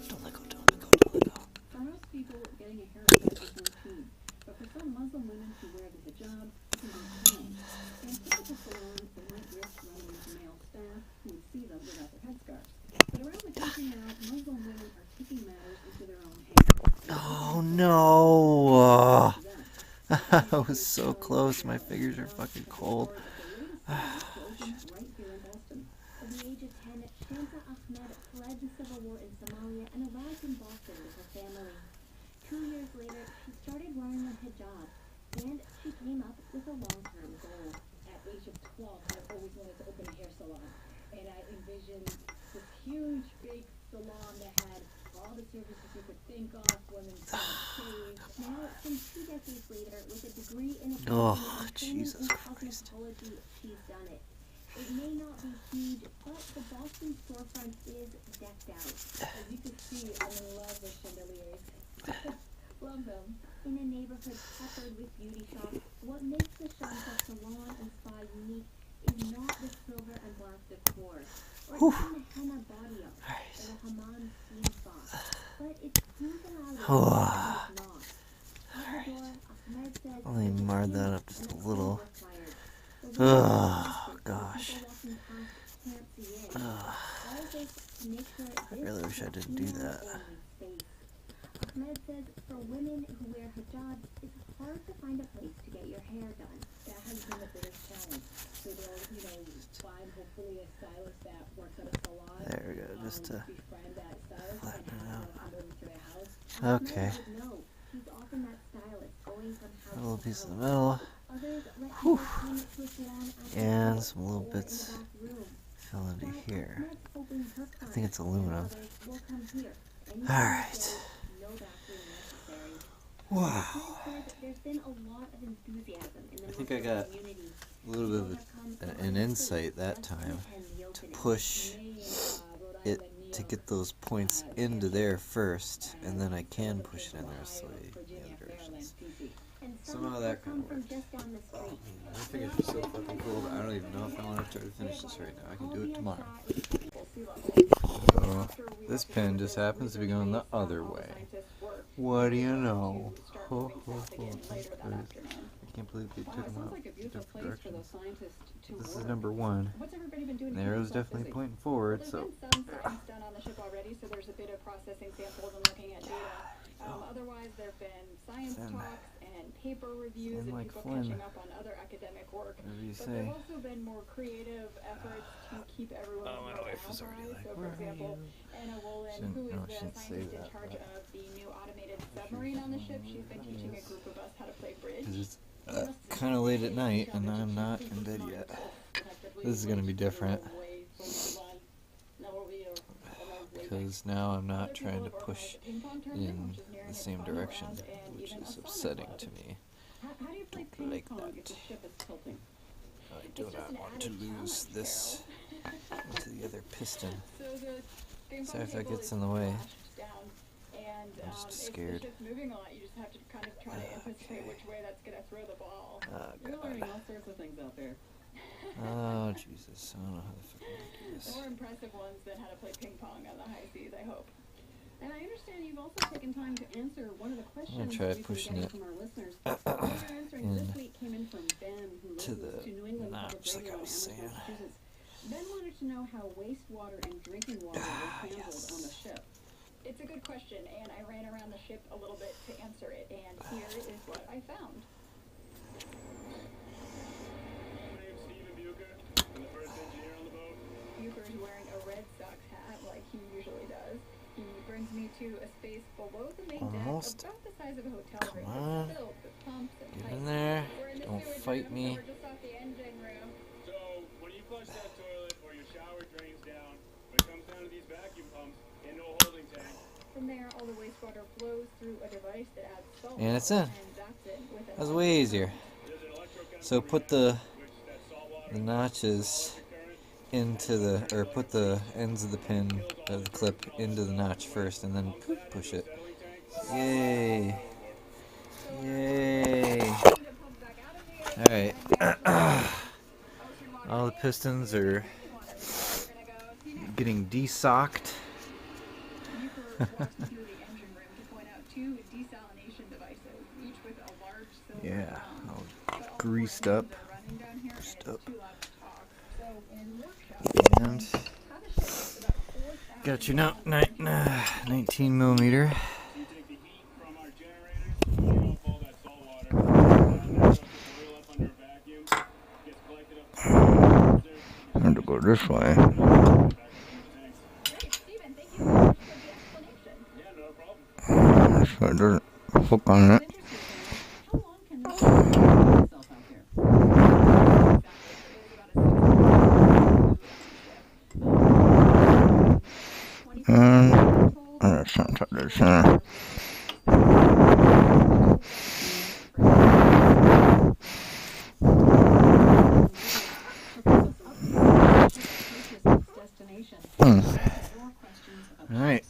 Speaker 1: Don't let go.
Speaker 2: For most people, getting a haircut is routine. But for some Muslim women who wear the hijab, it can be pain. In typical salons, they might risk running into male staff who would see them without their headscarves. But around the country now, Muslim women are taking matters into their own hands.
Speaker 1: Oh no! I was so close. My fingers are fucking cold.
Speaker 12: Right here in Boston. At the age of 10, Shamsa Ahmed fled the civil war in Somalia and arrived in Boston with her family. 2 years later, she started wearing a hijab, and she came up with a long-term goal.
Speaker 6: At age of 12, I always wanted to open a hair salon, and I envisioned this huge, big salon that had all the services you could think of, women's shave.
Speaker 12: Now, some 2 decades later, with a degree in
Speaker 1: Oh,
Speaker 12: training
Speaker 1: Jesus
Speaker 12: in
Speaker 1: Christ.
Speaker 12: cosmetology, she's done it. It may not be huge, but the Boston storefront is decked out.
Speaker 6: As you can see, I'm in love with chandeliers.
Speaker 12: Love them. In a neighborhood peppered with beauty shops, what makes the Shamsa salon and spa unique is not the silver and black decor, or even the henna body art, or the hammam steam spa, but it's who's allowed it and who's not. At the door, Ahmed says
Speaker 1: Only marred that up just a little.
Speaker 12: required.
Speaker 1: Oh gosh.
Speaker 12: People walking past can't see in. All this to make sure
Speaker 1: I really wish I didn't do that.
Speaker 12: Ahmed says for women who wear hijabs, it's hard to find a place to get your hair done.
Speaker 6: That has been the biggest challenge. So they'll, find hopefully a stylist that works at a salon.
Speaker 1: There we go, just to
Speaker 6: befriend that stylist
Speaker 1: flatten
Speaker 6: and
Speaker 1: it
Speaker 6: have
Speaker 1: out.
Speaker 6: them come over to their house.
Speaker 1: Okay.
Speaker 12: No, he's often that stylist going from
Speaker 1: A
Speaker 12: house
Speaker 1: little
Speaker 12: to
Speaker 1: piece in
Speaker 12: house.
Speaker 1: the middle.
Speaker 12: Others let people come to a salon after
Speaker 1: And
Speaker 12: work
Speaker 1: some little
Speaker 12: or
Speaker 1: bits
Speaker 12: in the back room.
Speaker 1: fill into
Speaker 12: But
Speaker 1: here.
Speaker 12: Ahmed's hoping her
Speaker 1: I think it's
Speaker 12: clients and
Speaker 1: aluminum.
Speaker 12: others will come here.
Speaker 1: Alright.
Speaker 12: No bathroom necessary.
Speaker 1: Wow.
Speaker 12: Ahmed says there's been a lot of enthusiasm in the
Speaker 1: I think I
Speaker 12: Muslim
Speaker 1: got
Speaker 12: community.
Speaker 1: a little bit of an insight that time to push it to get those points into there first, and then I can push it in there so the other directions. Somehow that kind of worked. Oh, my fingers are so fucking cold. I don't even know if I want to try to finish this right now. I can do it tomorrow. So this pin just happens to be going the other way. What do you know? Ho, ho, ho. I can't believe they took them out in different directions. This is number 1. And the arrow's definitely pointing forward, so.
Speaker 6: There's been some science done on the ship already, so there's a bit of processing samples and looking at data. Otherwise, there have been science talks and paper reviews and people catching up on other academic work. But there have also been more creative efforts to keep everyone
Speaker 1: my wife is already like,
Speaker 6: so, for example, Anna Wolin, who is the scientist in charge of the new automated submarine on the ship, she's been teaching a group of us how to play bridge.
Speaker 1: It's kind of late at night, and I'm not in bed yet. This is going to be different. because now I'm not trying to push in the same direction, which is upsetting to me.
Speaker 5: How do you play
Speaker 1: Don't like
Speaker 5: ping pong
Speaker 1: that.
Speaker 5: if the ship is tilting?
Speaker 1: I do not want to lose this into the other piston.
Speaker 5: So the ping
Speaker 1: So
Speaker 5: pong
Speaker 1: if that
Speaker 5: table
Speaker 1: gets
Speaker 5: is
Speaker 1: in the way,
Speaker 5: lashed down, and
Speaker 1: I'm just
Speaker 5: if
Speaker 1: scared.
Speaker 5: the ship's moving a lot, you just have to kind of try to anticipate which way that's going to throw the ball.
Speaker 1: Oh,
Speaker 5: You're
Speaker 1: God.
Speaker 5: learning all sorts of things out there.
Speaker 1: Oh, Jesus. I don't know how the fuck I'm gonna do this.
Speaker 5: More impressive ones than how to play ping pong on the high seas, I hope. And I understand you've also taken time to answer one of the questions
Speaker 1: try
Speaker 5: we've been
Speaker 1: pushing
Speaker 5: getting
Speaker 1: it
Speaker 5: from our listeners. What you're answering this
Speaker 1: in
Speaker 5: week came in from Ben, who
Speaker 1: to
Speaker 5: listens
Speaker 1: the
Speaker 5: to New England Public
Speaker 1: notch, like
Speaker 5: Radio
Speaker 1: I
Speaker 5: in
Speaker 1: was
Speaker 5: Amherst,
Speaker 1: saying.
Speaker 5: Massachusetts. Ben wanted to know how wastewater and drinking water were handled on the ship. It's a good question, and I ran around the ship a little bit to answer it, and here is what I found. Bucher's wearing a Red Sox hat like he usually does. He brings me to a space below the main
Speaker 1: Almost.
Speaker 5: deck, about the size of a hotel room.
Speaker 1: Come on.
Speaker 5: It's filled with pumps and
Speaker 1: Get
Speaker 5: pipes.
Speaker 1: in there.
Speaker 5: We're in the
Speaker 1: Don't
Speaker 5: sewage
Speaker 1: fight
Speaker 5: room,
Speaker 1: me.
Speaker 5: so we're just off the engine room.
Speaker 10: So, when you flush that toilet or your shower drains down, it comes down to these vacuum pumps into a holding tank.
Speaker 5: From there, all the wastewater flows through a device that adds salt.
Speaker 1: And it's in.
Speaker 5: And that's it. With an
Speaker 1: That's way easier.
Speaker 10: There's an electrochemical
Speaker 1: So put the
Speaker 10: which that salt water
Speaker 1: notches into the, or put the ends of the pin, of the clip into the notch first, and then push it. Yay! Yay! Alright. All the pistons are getting desocked.
Speaker 5: Bucher walks through the engine room to point out two desalination devices, each with a large silver
Speaker 1: Yeah,
Speaker 5: drum.
Speaker 1: all
Speaker 5: But all four
Speaker 1: greased
Speaker 5: engines
Speaker 1: up.
Speaker 5: are running down here, and
Speaker 1: Greased
Speaker 5: it's
Speaker 1: up.
Speaker 5: too loud to talk. So in workshop,
Speaker 1: And
Speaker 5: how the ship gets about 4,000
Speaker 1: got you now,
Speaker 5: gallons
Speaker 1: 19 millimeter.
Speaker 10: you take the heat from our generators, you off all that salt water, down there, so it's reel up under a vacuum, gets collected up to the
Speaker 1: I'm gonna go this way.
Speaker 10: back into the tanks.
Speaker 5: Great, Stephen, thank you very much for the explanation.
Speaker 10: Yeah, no problem.
Speaker 1: So it doesn't hook on it.
Speaker 5: How long can this ship hold itself out there? Exactly. It is about a 6
Speaker 1: That's not this center. Alright.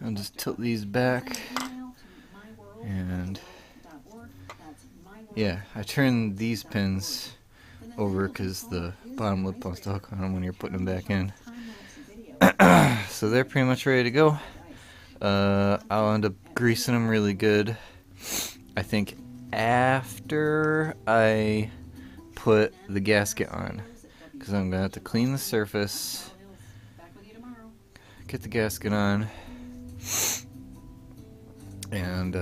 Speaker 1: I'll just tilt these back. And yeah, I turn these pins over because the bottom lip wants to hook on them when you're putting them back in. So they're pretty much ready to go. I'll end up greasing them really good. I think after I put the gasket on, because I'm going to have to clean the surface, get the gasket on, and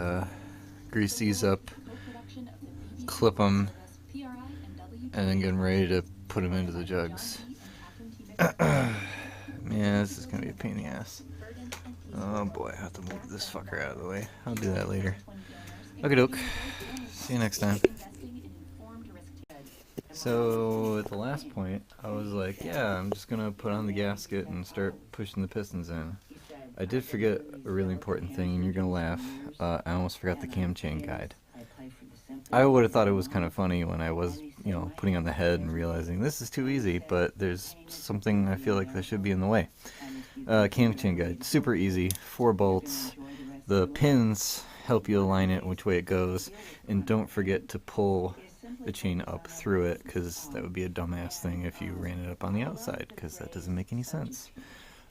Speaker 1: grease these up, clip them, and then get them ready to put them into the jugs. Man, this is going to be a pain in the ass. Oh boy, I have to move this fucker out of the way. I'll do that later. Okie doke. See you next time. So at the last point, I was like, yeah, I'm just going to put on the gasket and start pushing the pistons in. I did forget a really important thing, and you're going to laugh. I almost forgot the cam chain guide. I would have thought it was kind of funny when I was, you know, putting on the head and realizing this is too easy, but there's something I feel like that should be in the way. Cam chain guide, super easy, 4 bolts. The pins help you align it which way it goes, and don't forget to pull the chain up through it, because that would be a dumbass thing if you ran it up on the outside, because that doesn't make any sense.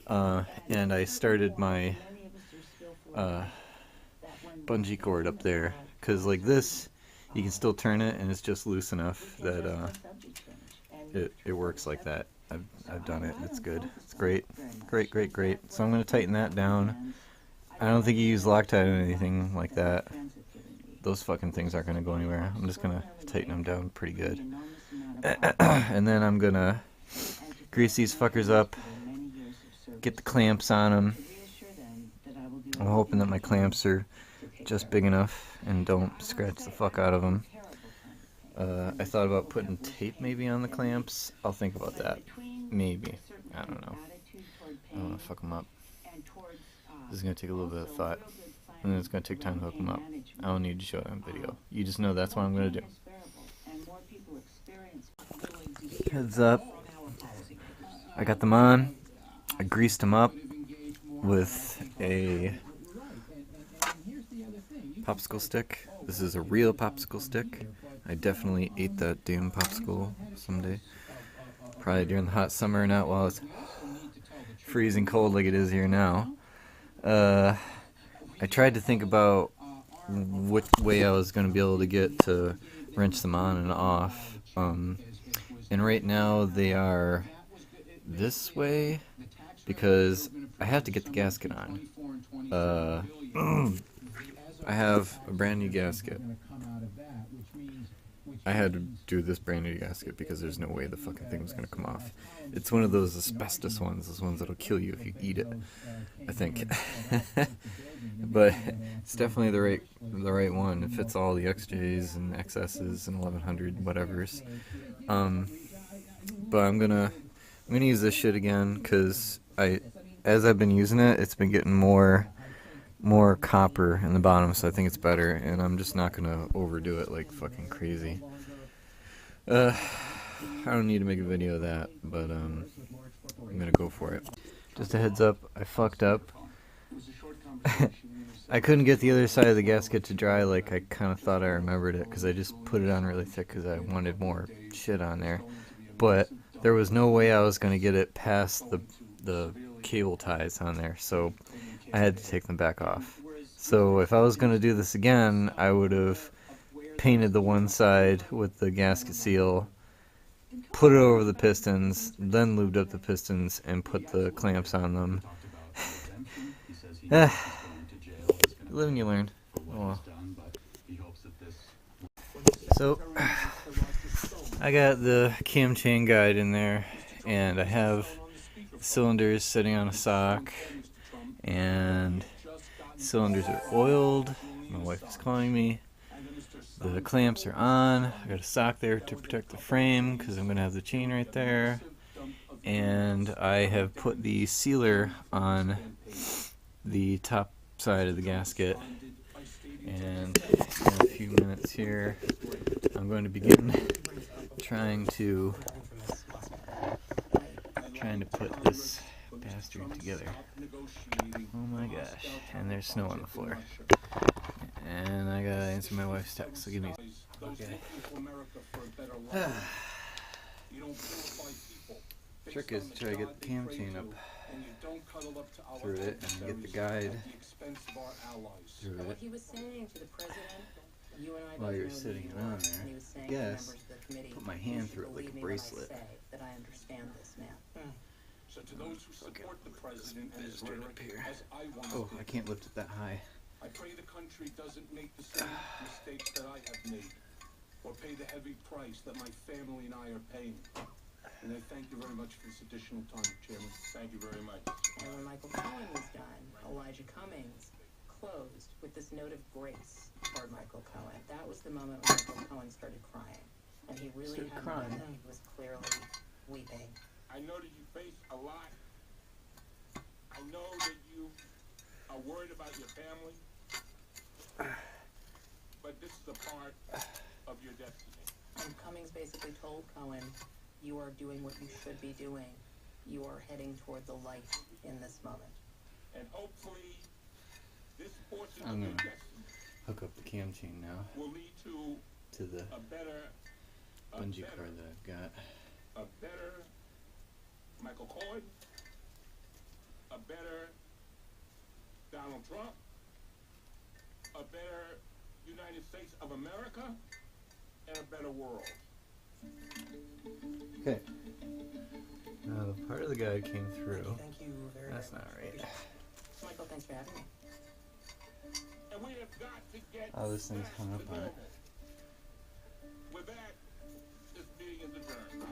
Speaker 1: And I started my bungee cord up there, because like this, you can still turn it and it's just loose enough that it works like that. I've done it. It's good. It's great. Great. So I'm going to tighten that down. I don't think you use Loctite or anything like that. Those fucking things aren't going to go anywhere. I'm just going to tighten them down pretty good. And then I'm going to grease these fuckers up, get the clamps on them. I'm hoping that my clamps are just big enough and don't scratch the fuck out of them. I thought about putting tape maybe on the clamps. I'll think about that. Maybe. I don't know. don't want to fuck them up. This is going to take a little bit of thought, and then it's going to take time to hook them up. I don't need to show it on video. You just know that's what I'm going to do. Heads up. I got them on. I greased them up with a popsicle stick. This is a real popsicle stick. I definitely ate that damn popsicle someday. Probably during the hot summer, not while it's freezing cold like it is here now. I tried to think about which way I was going to be able to get to wrench them on and off. And right now they are this way because I have to get the gasket on. I have a brand new gasket. I had to do this brand new gasket because there's no way the fucking thing was going to come off. It's one of those asbestos ones, those ones that'll kill you if you eat it, I think. But it's definitely the right one. It fits all the XJs and XSs and 1100 whatevers. But I'm gonna use this shit again because as I've been using it, it's been getting more copper in the bottom, so I think it's better, and I'm just not gonna overdo it like fucking crazy. I don't need to make a video of that, but I'm gonna go for it. Just a heads up, I fucked up. I couldn't get the other side of the gasket to dry like I kind of thought I remembered it, because I just put it on really thick because I wanted more shit on there. But there was no way I was gonna get it past the cable ties on there, so I had to take them back off. So if I was going to do this again, I would have painted the one side with the gasket seal, put it over the pistons, then lubed up the pistons and put the clamps on them. Live and you learn. Oh. So I got the cam chain guide in there, and I have cylinders sitting on a sock, and cylinders are oiled. My wife is calling me. The clamps are on. I got a sock there to protect the frame because I'm going to have the chain right there. And I have put the sealer on the top side of the gasket. And in a few minutes here, I'm going to begin trying to put this bastard together. Oh my gosh. And there's snow on the floor. And I gotta answer my wife's text, so give me okay. Trick is to try to get the cam chain up through it and get the guide through it while you're sitting on there. I guess put my hand through it like a bracelet.
Speaker 8: So to those who support the president and his rhetoric, as I once did,
Speaker 1: I can't lift it that high.
Speaker 8: I pray the country doesn't make the same mistakes that I have made, or pay the heavy price that my family and I are paying. And I thank you very much for this additional time, Chairman. Thank you very much.
Speaker 6: And when Michael Cohen was done, Elijah Cummings closed with this note of grace toward Michael Cohen. That was the moment when Michael Cohen started crying. And he really had crying. He was clearly weeping.
Speaker 8: I know that you face a lot. I know that you are worried about your family. But this is a part of your destiny.
Speaker 6: And Cummings basically told Cohen, you are doing what you should be doing. You are heading toward the light in this moment.
Speaker 8: And hopefully, this portion
Speaker 1: I'm
Speaker 8: of your
Speaker 1: gonna
Speaker 8: destiny
Speaker 1: hook up the cam chain now
Speaker 8: will lead to
Speaker 1: the bungee cord that I've got.
Speaker 8: A better Michael Cohen, a better Donald Trump, a better United States of America, and a better world.
Speaker 1: Okay. Now the part of the guide came through.
Speaker 6: Thank you very
Speaker 1: That's
Speaker 6: much.
Speaker 1: not right.
Speaker 6: Michael, thanks for having me.
Speaker 8: And we have got to get
Speaker 1: Oh, this thing's hung up on it.
Speaker 8: With that, this meeting is adjourned.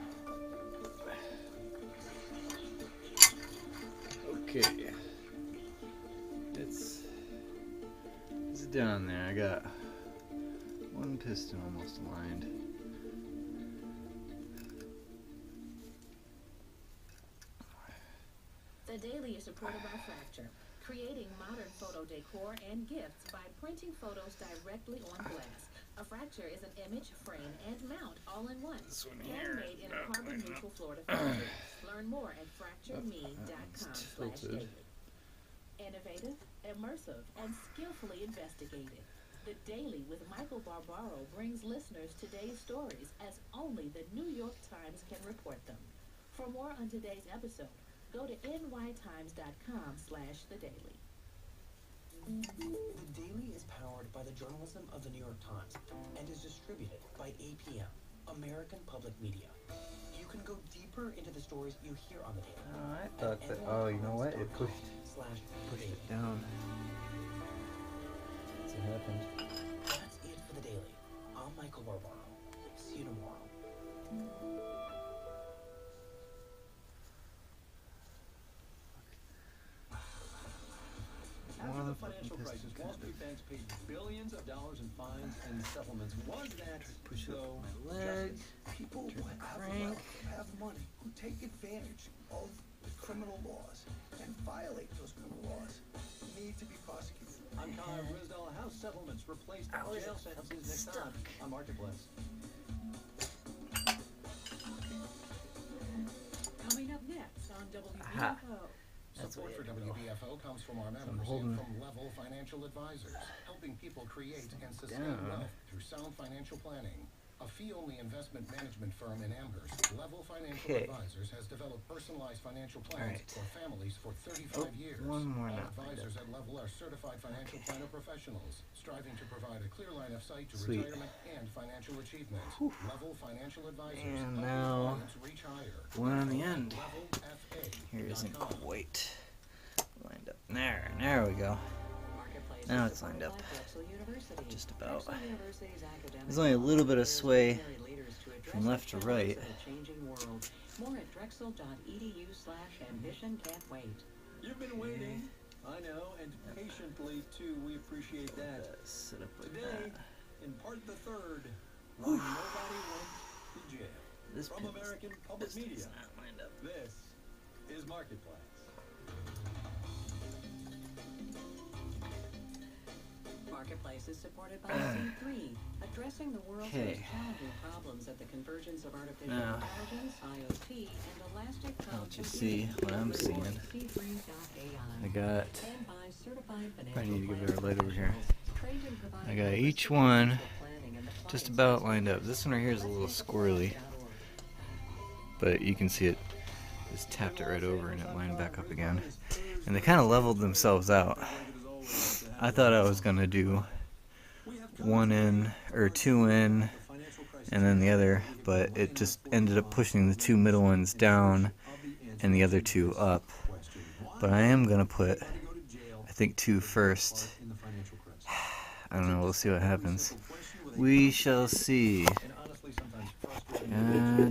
Speaker 1: Okay. It's down there. I got one piston almost aligned.
Speaker 9: The
Speaker 14: Daily is supported by Fracture, creating modern photo decor and gifts by printing photos directly on glass. A fracture is an image, frame, and mount all in one. Handmade in a carbon-neutral Florida factory. Learn more at fractureme.com/daily. Innovative, immersive, and skillfully investigated. The Daily with Michael Barbaro brings listeners today's stories as only the New York Times can report them. For more on today's episode, go to nytimes.com/the daily.
Speaker 15: The Daily is powered by the journalism of the New York Times and is distributed by APM, American Public Media. You can go deeper into the stories you hear on the Daily.
Speaker 1: I thought that. Oh, you know what? It pushed it down. That's what happened.
Speaker 15: That's it for the Daily. I'm Michael Barbaro. See you tomorrow.
Speaker 13: After the financial crisis, Wall Street banks paid billions of dollars in fines and settlements. Was that so justice?
Speaker 16: People who have wealth, have money, who take advantage of the criminal laws and violate those criminal laws need to be prosecuted.
Speaker 13: I'm Connor Risdell. How settlements replaced jail sentences next time on Marketplace.
Speaker 14: Coming up next on WBFO.
Speaker 17: Support for WBFO comes from our members and from Level Financial Advisors, helping people create and sustain wealth through sound financial planning. A fee-only investment management firm in Amherst, Level Financial Advisors has developed personalized financial plans for families for 35 years.
Speaker 1: One more
Speaker 17: All advisors at Level are certified financial planner professionals, striving to provide a clear line of sight to retirement and financial achievement. Level Financial Advisors.
Speaker 1: And now,
Speaker 17: reach higher.
Speaker 1: one on the end. Here isn't quite lined up. There we go. Now it's lined up. Just about. There's only a little bit of sway from left to right.
Speaker 3: More at drexel.edu/ambition. Can't wait.
Speaker 13: You've been waiting. I know, and patiently too. We appreciate that.
Speaker 1: Set up like
Speaker 13: Today, in part the third, why nobody went to jail.
Speaker 1: This
Speaker 13: From American Public Media, this is Marketplace.
Speaker 3: Marketplace is supported by C3, addressing the world's most challenging problems at the convergence of artificial intelligence, IoT, and elastic cloud
Speaker 1: I'll just see what I'm seeing. I got. I need to give it a light over here. I got each one just about lined up. This one right here is a little squirrely, but you can see it. Just tapped it right over and it lined back up again. And they kind of leveled themselves out. I thought I was gonna do one in or two in and then the other, but it just ended up pushing the two middle ones down and the other two up. But I am gonna put, I think, two first. I don't know, we'll see what happens. We shall see. God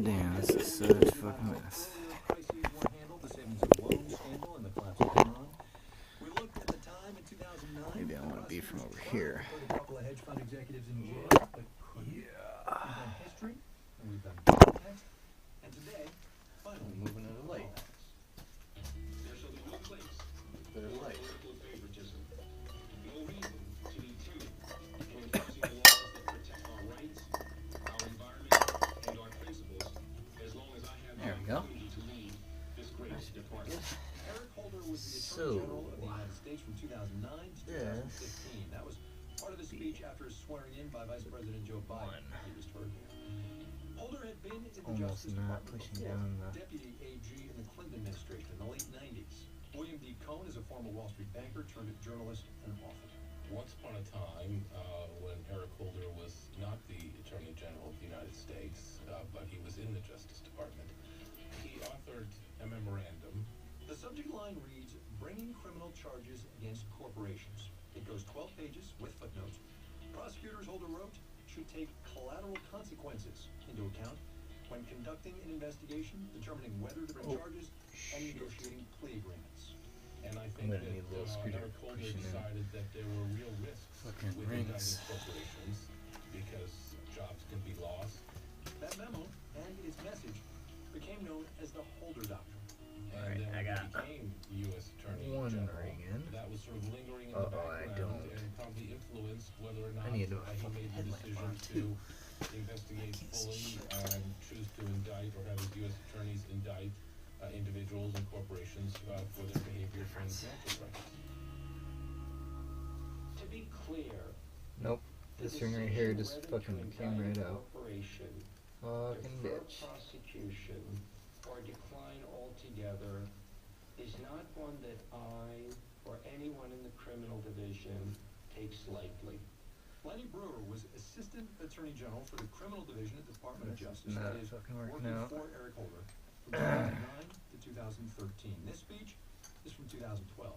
Speaker 1: damn, this is such a fucking mess. Maybe I want to be from over here. I'm moving to the light. Better light. There we go. So,
Speaker 13: States from 2009 to 2016. That was part of his speech after his swearing in by Vice President Joe Biden. He just heard. Holder had been in the Justice Department before, deputy AG in the Clinton administration in the late 90s. William D. Cohn is a former Wall Street banker turned journalist and author.
Speaker 18: Once upon a time, when Eric Holder was not the Attorney General of the United States, but he was in the Justice Department, he authored a memorandum.
Speaker 13: The subject line reads, bringing criminal charges against corporations. It goes 12 pages with footnotes. Prosecutors, Holder wrote, should take collateral consequences into account when conducting an investigation, determining whether to bring charges, and negotiating plea agreements.
Speaker 18: And I think that Eric Holder decided that there were real risks with indicting corporations because jobs can be lost.
Speaker 13: That memo and its message became known as the Holder Doctrine.
Speaker 18: And then
Speaker 1: I
Speaker 18: when
Speaker 1: got
Speaker 18: he became U.S. Attorney
Speaker 1: one
Speaker 18: General,
Speaker 1: ring in.
Speaker 18: that was sort of lingering in
Speaker 1: I
Speaker 18: the background
Speaker 1: don't.
Speaker 18: and probably influenced whether or not
Speaker 1: I need a
Speaker 18: he made the decision to investigate fully and choose to indict or have his U.S. attorneys indict individuals and corporations for their behavior during the financial crisis.
Speaker 19: To be clear,
Speaker 1: Nope. This ring right here just fucking came right out. Fucking bitch.
Speaker 19: prosecution or decline altogether is not one that I or anyone in the criminal division takes lightly.
Speaker 13: Lenny Brewer was Assistant Attorney General for the Criminal Division at the Department of Justice.
Speaker 1: Not
Speaker 13: That is,
Speaker 1: fucking working
Speaker 13: working
Speaker 1: out.
Speaker 13: for Eric Holder from 2009 to 2013. This speech is from 2012.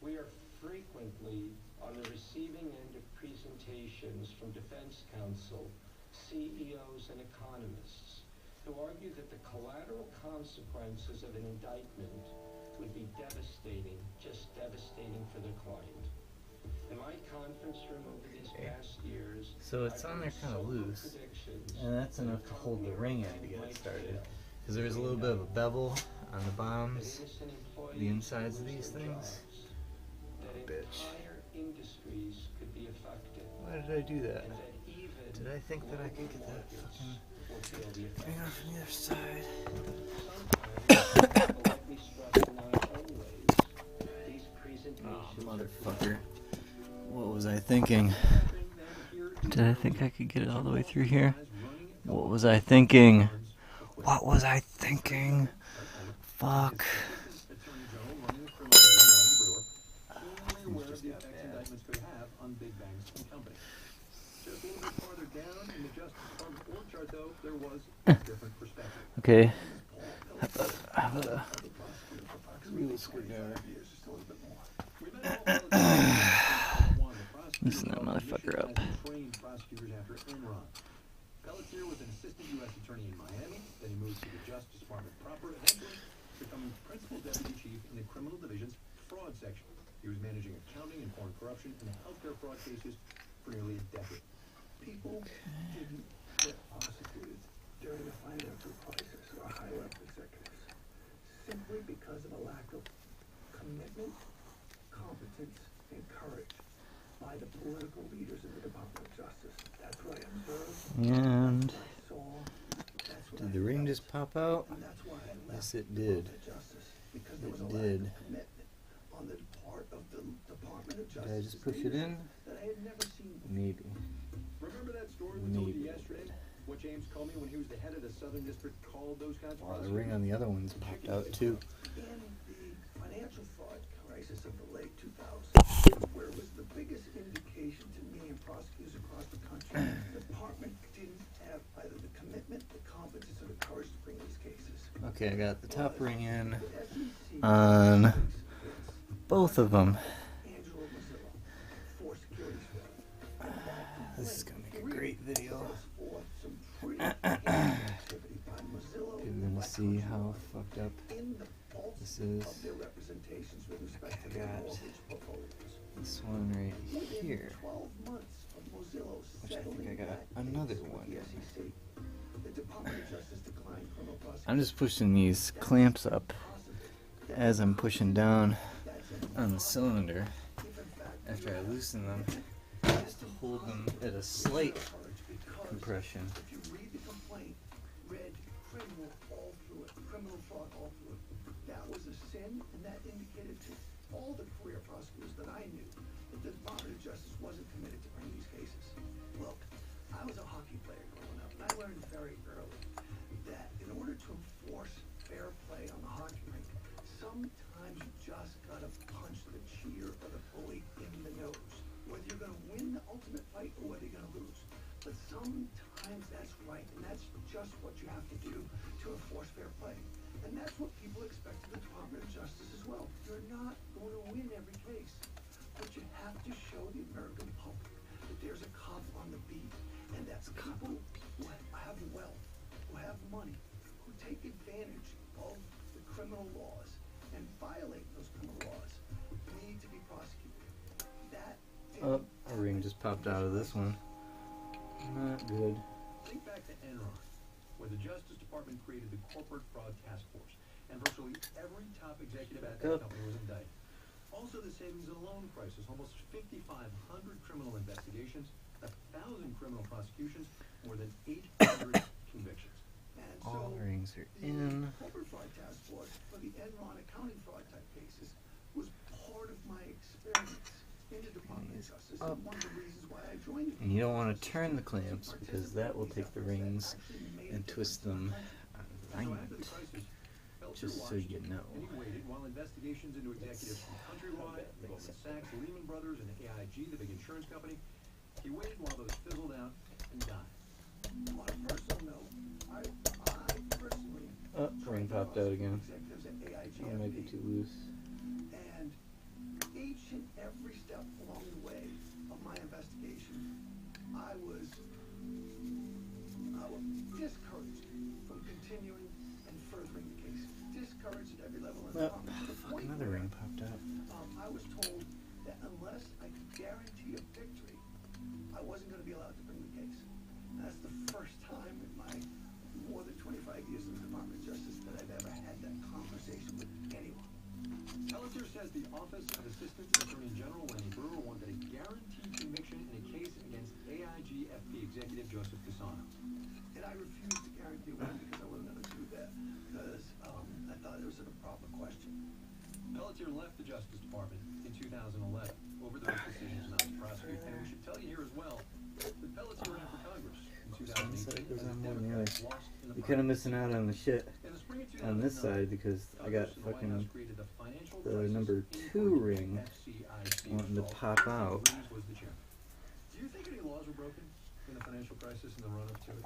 Speaker 19: We are frequently on the receiving end of presentations from defense counsel, CEOs, and economists who argue that the collateral consequences of an indictment would be devastating, just devastating for the client. In my conference room over these past years,
Speaker 1: So it's on there kind of loose, and that's enough to hold the ring in to get it started. Because there's a little bit of a bevel on the bottoms, the insides of these things. Oh, bitch.
Speaker 19: Industries could be affected.
Speaker 1: Why did I do that? Did I think that I could get that fucking ring off from the other side? Oh, motherfucker. What was I thinking? Did I think I could get it all the way through here? What was I thinking? What was I thinking? Fuck. Okay. How about a real screwdriver? Loosen that motherfucker up.
Speaker 13: Pelletier was an assistant U.S. attorney in Miami. Then he moved to the Justice Department proper, eventually becoming principal deputy chief in the criminal division's fraud section. He was managing accounting and foreign corruption and healthcare fraud cases for nearly a decade.
Speaker 16: People didn't get prosecuted during the financial crisis or high-level executives simply because of a lack of commitment, competence, and courage by the political leaders in the Department of Justice. That's what I observed.
Speaker 1: And
Speaker 16: I saw. That's what
Speaker 1: did the ring just pop out?
Speaker 16: And that's why I left
Speaker 1: Yes, it did.
Speaker 16: Because there was a
Speaker 1: It
Speaker 16: lack
Speaker 1: did.
Speaker 16: of commitment on the part of the Department of Justice.
Speaker 1: Did I just push it in?
Speaker 16: That I had never seen before.
Speaker 1: Maybe.
Speaker 13: Remember that story we told you yesterday? What James Comey, when he was the head of the Southern District, called those kinds of
Speaker 1: Oh, the ring on the other one's popped out too.
Speaker 16: In the financial fraud crisis of the late 2000s, where it was the biggest indication to me and prosecutors across the country, the department didn't have either the commitment, the competence, or the courage to bring these cases.
Speaker 1: Okay, I got the top ring in on both of them. This is gonna make a great video. You're gonna see how fucked up this is. I got this one right here, which I think I got another one. I'm just pushing these clamps up as I'm pushing down on the cylinder after I loosen them to hold them at a slight compression.
Speaker 16: If you read the complaint, read criminal all through it, criminal fraud all through it. That was a sin, and that indicated to all the career prosecutors that I knew that the Department of Justice wasn't committed to bring these cases. Look, I was a hockey player growing up, and I learned very early that in order to enforce fair play on the hockey rink, sometimes you just gotta punch the cheater or the bully in the nose. Whether you're gonna win the ultimate fight or whether you're gonna lose. But sometimes that's right, and that's just what you have to do to enforce fair play. And that's what people expect of the Department of Justice as well. You're not going to win every case, but you have to show the American public that there's a cop on the beat, and that's people who have wealth, who have money, who take advantage of the criminal laws and violate those criminal laws need to be prosecuted. That
Speaker 1: Oh, a ring just popped out of this one. Not good.
Speaker 13: Think back to Enron, where the Justice Department created the Corporate Fraud Task Force. and virtually every top executive at that company was indicted. Also, the savings and loan crisis, almost 5,500 criminal investigations, 1,000 criminal prosecutions, more than 800 convictions.
Speaker 4: And
Speaker 1: All
Speaker 4: so
Speaker 1: the rings are
Speaker 4: the
Speaker 1: in.
Speaker 4: corporate fraud task force for the Enron accounting fraud type cases was part of my experience in the Department of Justice, and one of the reasons why I joined the
Speaker 1: And you don't want to turn the clamps because that will take the rings and twist them
Speaker 13: So after the
Speaker 1: around.
Speaker 13: crisis, Peltier
Speaker 1: Just so
Speaker 13: watched
Speaker 1: you know.
Speaker 13: and he waited while investigations into executives from Countrywide, Goldman Sachs, Lehman Brothers, and AIG, the big insurance company, he waited while those fizzled out and died.
Speaker 4: On a personal note, I personally
Speaker 1: Oh, ring popped out again.
Speaker 4: executives at AIG
Speaker 1: I'll make it too loose.
Speaker 4: and each and every step along the way of my investigation, I was discouraged from continuing and furthering the case. Discouraged at every level of the department. To the point
Speaker 1: Another
Speaker 4: where,
Speaker 1: ring popped out.
Speaker 4: I was told that unless I could guarantee a victory, I wasn't going to be allowed to bring the case. And that's the first time in my more than 25 years in the Department of Justice that I've ever had that conversation with anyone.
Speaker 13: Peltier says the Office of Assistant Attorney General Lenny Brewer wanted a guaranteed conviction in a case against AIG FP executive Joseph Piston.
Speaker 4: And I refused to guarantee one because I wasn't going to do that because I thought it was an improper question.
Speaker 13: Peltier left the Justice Department in 2011 over those decisions not to prosecute. And we should tell you here as well that Peltier ran for Congress in 2018 as a Democrat lost in the
Speaker 1: You're kind of missing out on the shit on this side because I got fucking the number 2 ring wanting to pop out.
Speaker 13: Do you think any laws were broken in the financial crisis and the run-up to it?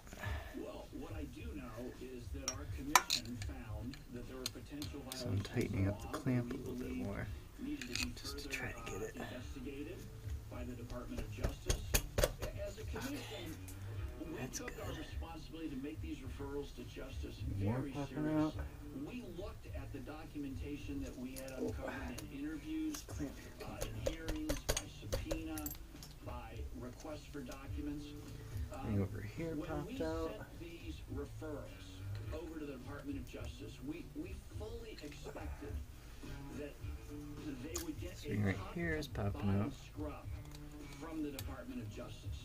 Speaker 10: Well, what I do know is that our commission found that there were potential
Speaker 1: So I'm
Speaker 10: violations
Speaker 1: tightening
Speaker 10: of
Speaker 1: up the
Speaker 10: law
Speaker 1: clamp
Speaker 10: that
Speaker 1: a
Speaker 10: we
Speaker 1: little bit
Speaker 10: believe
Speaker 1: more
Speaker 10: needed to be
Speaker 1: just to
Speaker 10: further
Speaker 1: try to get it.
Speaker 10: investigated by the Department of Justice. As a commission, we took our responsibility to make these referrals to justice
Speaker 1: More
Speaker 10: very
Speaker 1: popping
Speaker 10: serious.
Speaker 1: out.
Speaker 10: We looked at the documentation that we had uncovered in interviews, in hearings, by subpoena, by request for documents.
Speaker 1: Ring over here
Speaker 10: When
Speaker 1: popped
Speaker 10: we
Speaker 1: out.
Speaker 10: sent these referrals over to the Department of Justice, we fully expected that they would get
Speaker 1: This ring right
Speaker 10: top
Speaker 1: here is
Speaker 10: to
Speaker 1: popping
Speaker 10: bottom
Speaker 1: out.
Speaker 10: scrub from the Department of Justice.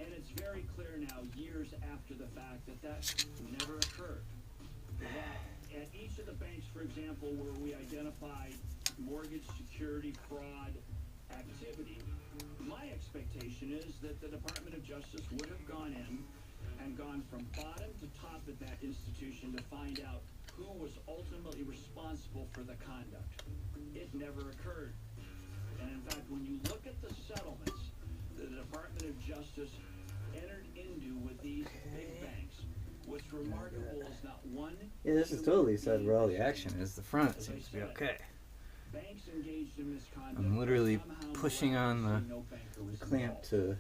Speaker 10: And it's very clear now, years after the fact, that that never occurred. That at each of the banks, for example, where we identified mortgage security fraud activity, my expectation is that the Department of Justice would have gone in and gone from bottom to top at that institution to find out who was ultimately responsible for the conduct. It never occurred. And in fact, when you look at the settlements the Department of Justice entered into with these big banks, what's remarkable is not one.
Speaker 1: Yeah, this is totally the side where all the action is. The front seems to be okay.
Speaker 10: Banks engaged in misconduct.
Speaker 1: I'm literally pushing on the clamp to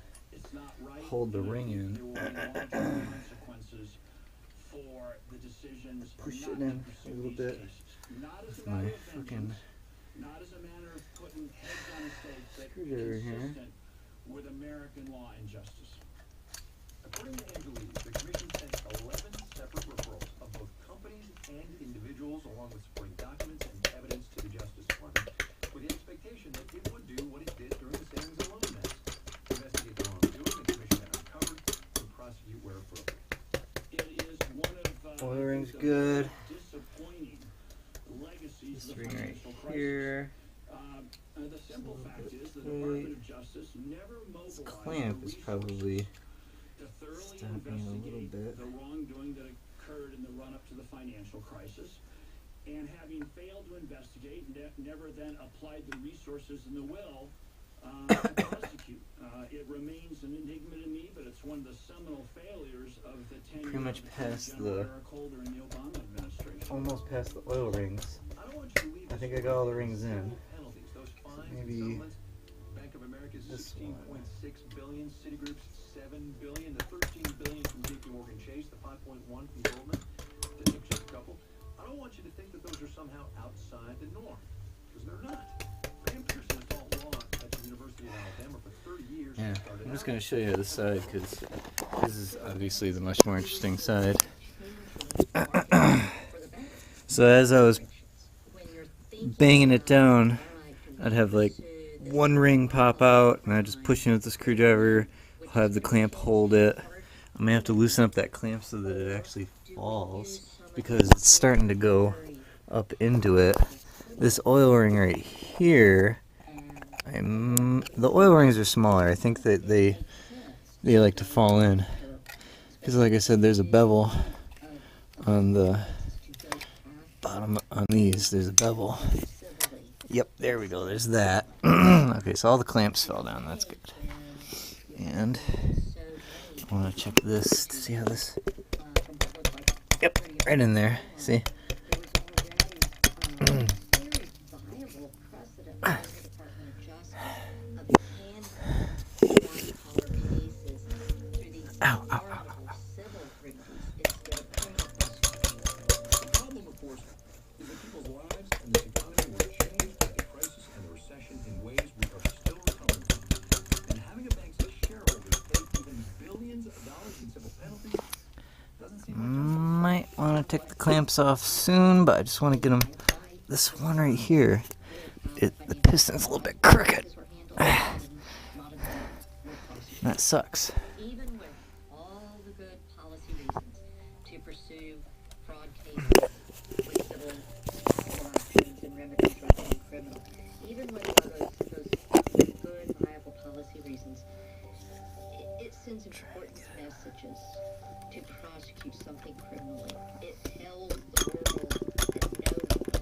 Speaker 1: hold the ring in.
Speaker 10: Consequences for the decisions.
Speaker 1: Push it in a little bit with my fucking
Speaker 10: not as a matter of putting heads on a stake, but
Speaker 1: screwdriver here.
Speaker 10: consistent with American law and justice.
Speaker 13: According to Angelides, the Commission sent 11 separate referrals of both companies and individuals, along with supporting documents and evidence to the Justice Department, with the expectation that it would do what it did during the savings and loan mess: investigate the wrongdoing the Commission had uncovered and prosecute where appropriate.
Speaker 10: It is one of
Speaker 1: Oil ring's good.
Speaker 10: disappointing legacies
Speaker 1: This
Speaker 10: of the
Speaker 1: ring right
Speaker 10: financial crisis.
Speaker 1: here.
Speaker 10: The simple fact is the Department of Justice never
Speaker 1: This
Speaker 10: mobilized
Speaker 1: clamp is probably
Speaker 10: to thoroughly
Speaker 1: stopping a little
Speaker 10: investigate
Speaker 1: bit.
Speaker 10: the wrongdoing that occurred in the run-up to the financial crisis, and having failed to investigate, never then applied the resources and the will to prosecute. It remains an enigma to me, but it's one of the seminal failures of the tenure
Speaker 1: Pretty much
Speaker 10: of
Speaker 1: past
Speaker 10: General
Speaker 1: the,
Speaker 10: Eric Holder in the Obama administration.
Speaker 1: almost past the oil rings. I think I got all the rings in. Maybe
Speaker 13: Bank of America's
Speaker 1: this
Speaker 13: $16.6 billion, Citigroup's $7 billion, the $13 billion from JP Morgan Chase, the $5.1 from Goldman, to name just a couple. I don't want you to think that those are somehow outside the norm, because they're not. Graham Pearson has taught law at the University of Alabama for 30 years.
Speaker 1: Yeah, I'm just going to show you this side because this is obviously the much more interesting side. So as I was banging it down, I'd have like one ring pop out, and I'd just push in with the screwdriver, have the clamp hold it. I'm gonna have to loosen up that clamp so that it actually falls, because it's starting to go up into it. This oil ring right here, the oil rings are smaller. I think that they like to fall in, because like I said, there's a bevel on the bottom on these. There's a bevel. Yep, there we go. There's that. Okay, so all the clamps fell down. That's good. And I want to check this to see how this. Yep, right in there. See? Ow, ow, ow, ow. Might want to take the clamps off soon, but I just want to get them. This one right here, the piston's a little bit crooked. That sucks.
Speaker 9: Even with all the good policy reasons to pursue fraud cases with civil actions and remedies rather than criminal, even with all those good, viable policy reasons, it sends important messages to prosecute something criminally. It tells the world that no one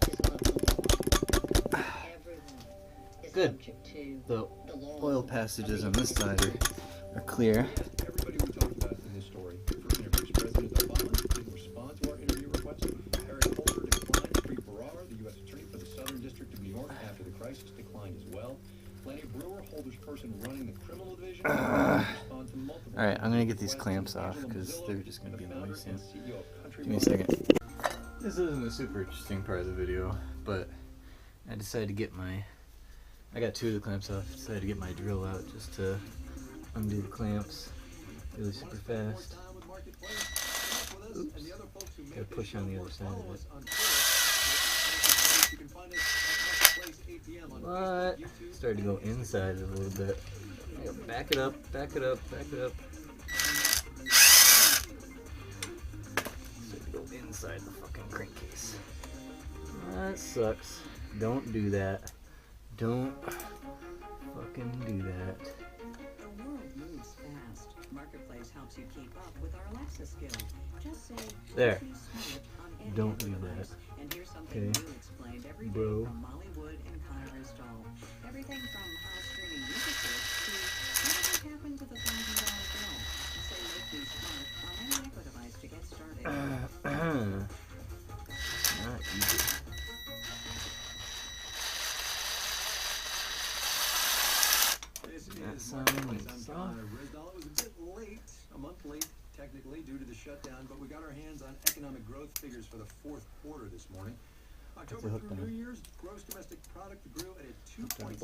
Speaker 9: is above the law. Everyone is subject to
Speaker 1: The oil passages on this side are clear.
Speaker 4: Everybody we talked about in this story. For interviews, President Obama didn't respond to our interview request. Eric Holder declined. Preet Bharara, the U.S. Attorney for the Southern District of New York, after the crisis, declined as well. Lenny Brewer, Holder's person running the criminal division, respond to multiple.
Speaker 1: Alright, I'm going to get these clamps off because they're just going to be noisy soon. Give me a second. This isn't a super interesting part of the video, but I decided to get I got 2 of the clamps off. I decided to get my drill out just to undo the clamps really super fast. Oops. Gotta push on the other side of it. But started to go inside it a little bit. Back it up, back it up, back it up. Started to go inside the fucking crankcase. That sucks. Don't do that. Don't fucking do that.
Speaker 20: The world moves fast. Marketplace helps you keep up with our Alexa skill. Just say,
Speaker 1: there.
Speaker 20: "Please start on any
Speaker 1: Don't do
Speaker 20: device."
Speaker 1: that.
Speaker 20: And here's something
Speaker 1: Okay.
Speaker 20: new explained every day
Speaker 1: Bro.
Speaker 20: from Molly Wood and Connor Install. Everything from how streaming music works to what happened to the $1,000 bill. Say make me smart on any Echo device to get started.
Speaker 1: Not easy. That sound is soft.
Speaker 4: It was a bit late, a month late technically due to the shutdown, but we got our hands on economic growth figures for the 4th quarter this morning. October through New Year's, gross domestic product grew at a 2.6%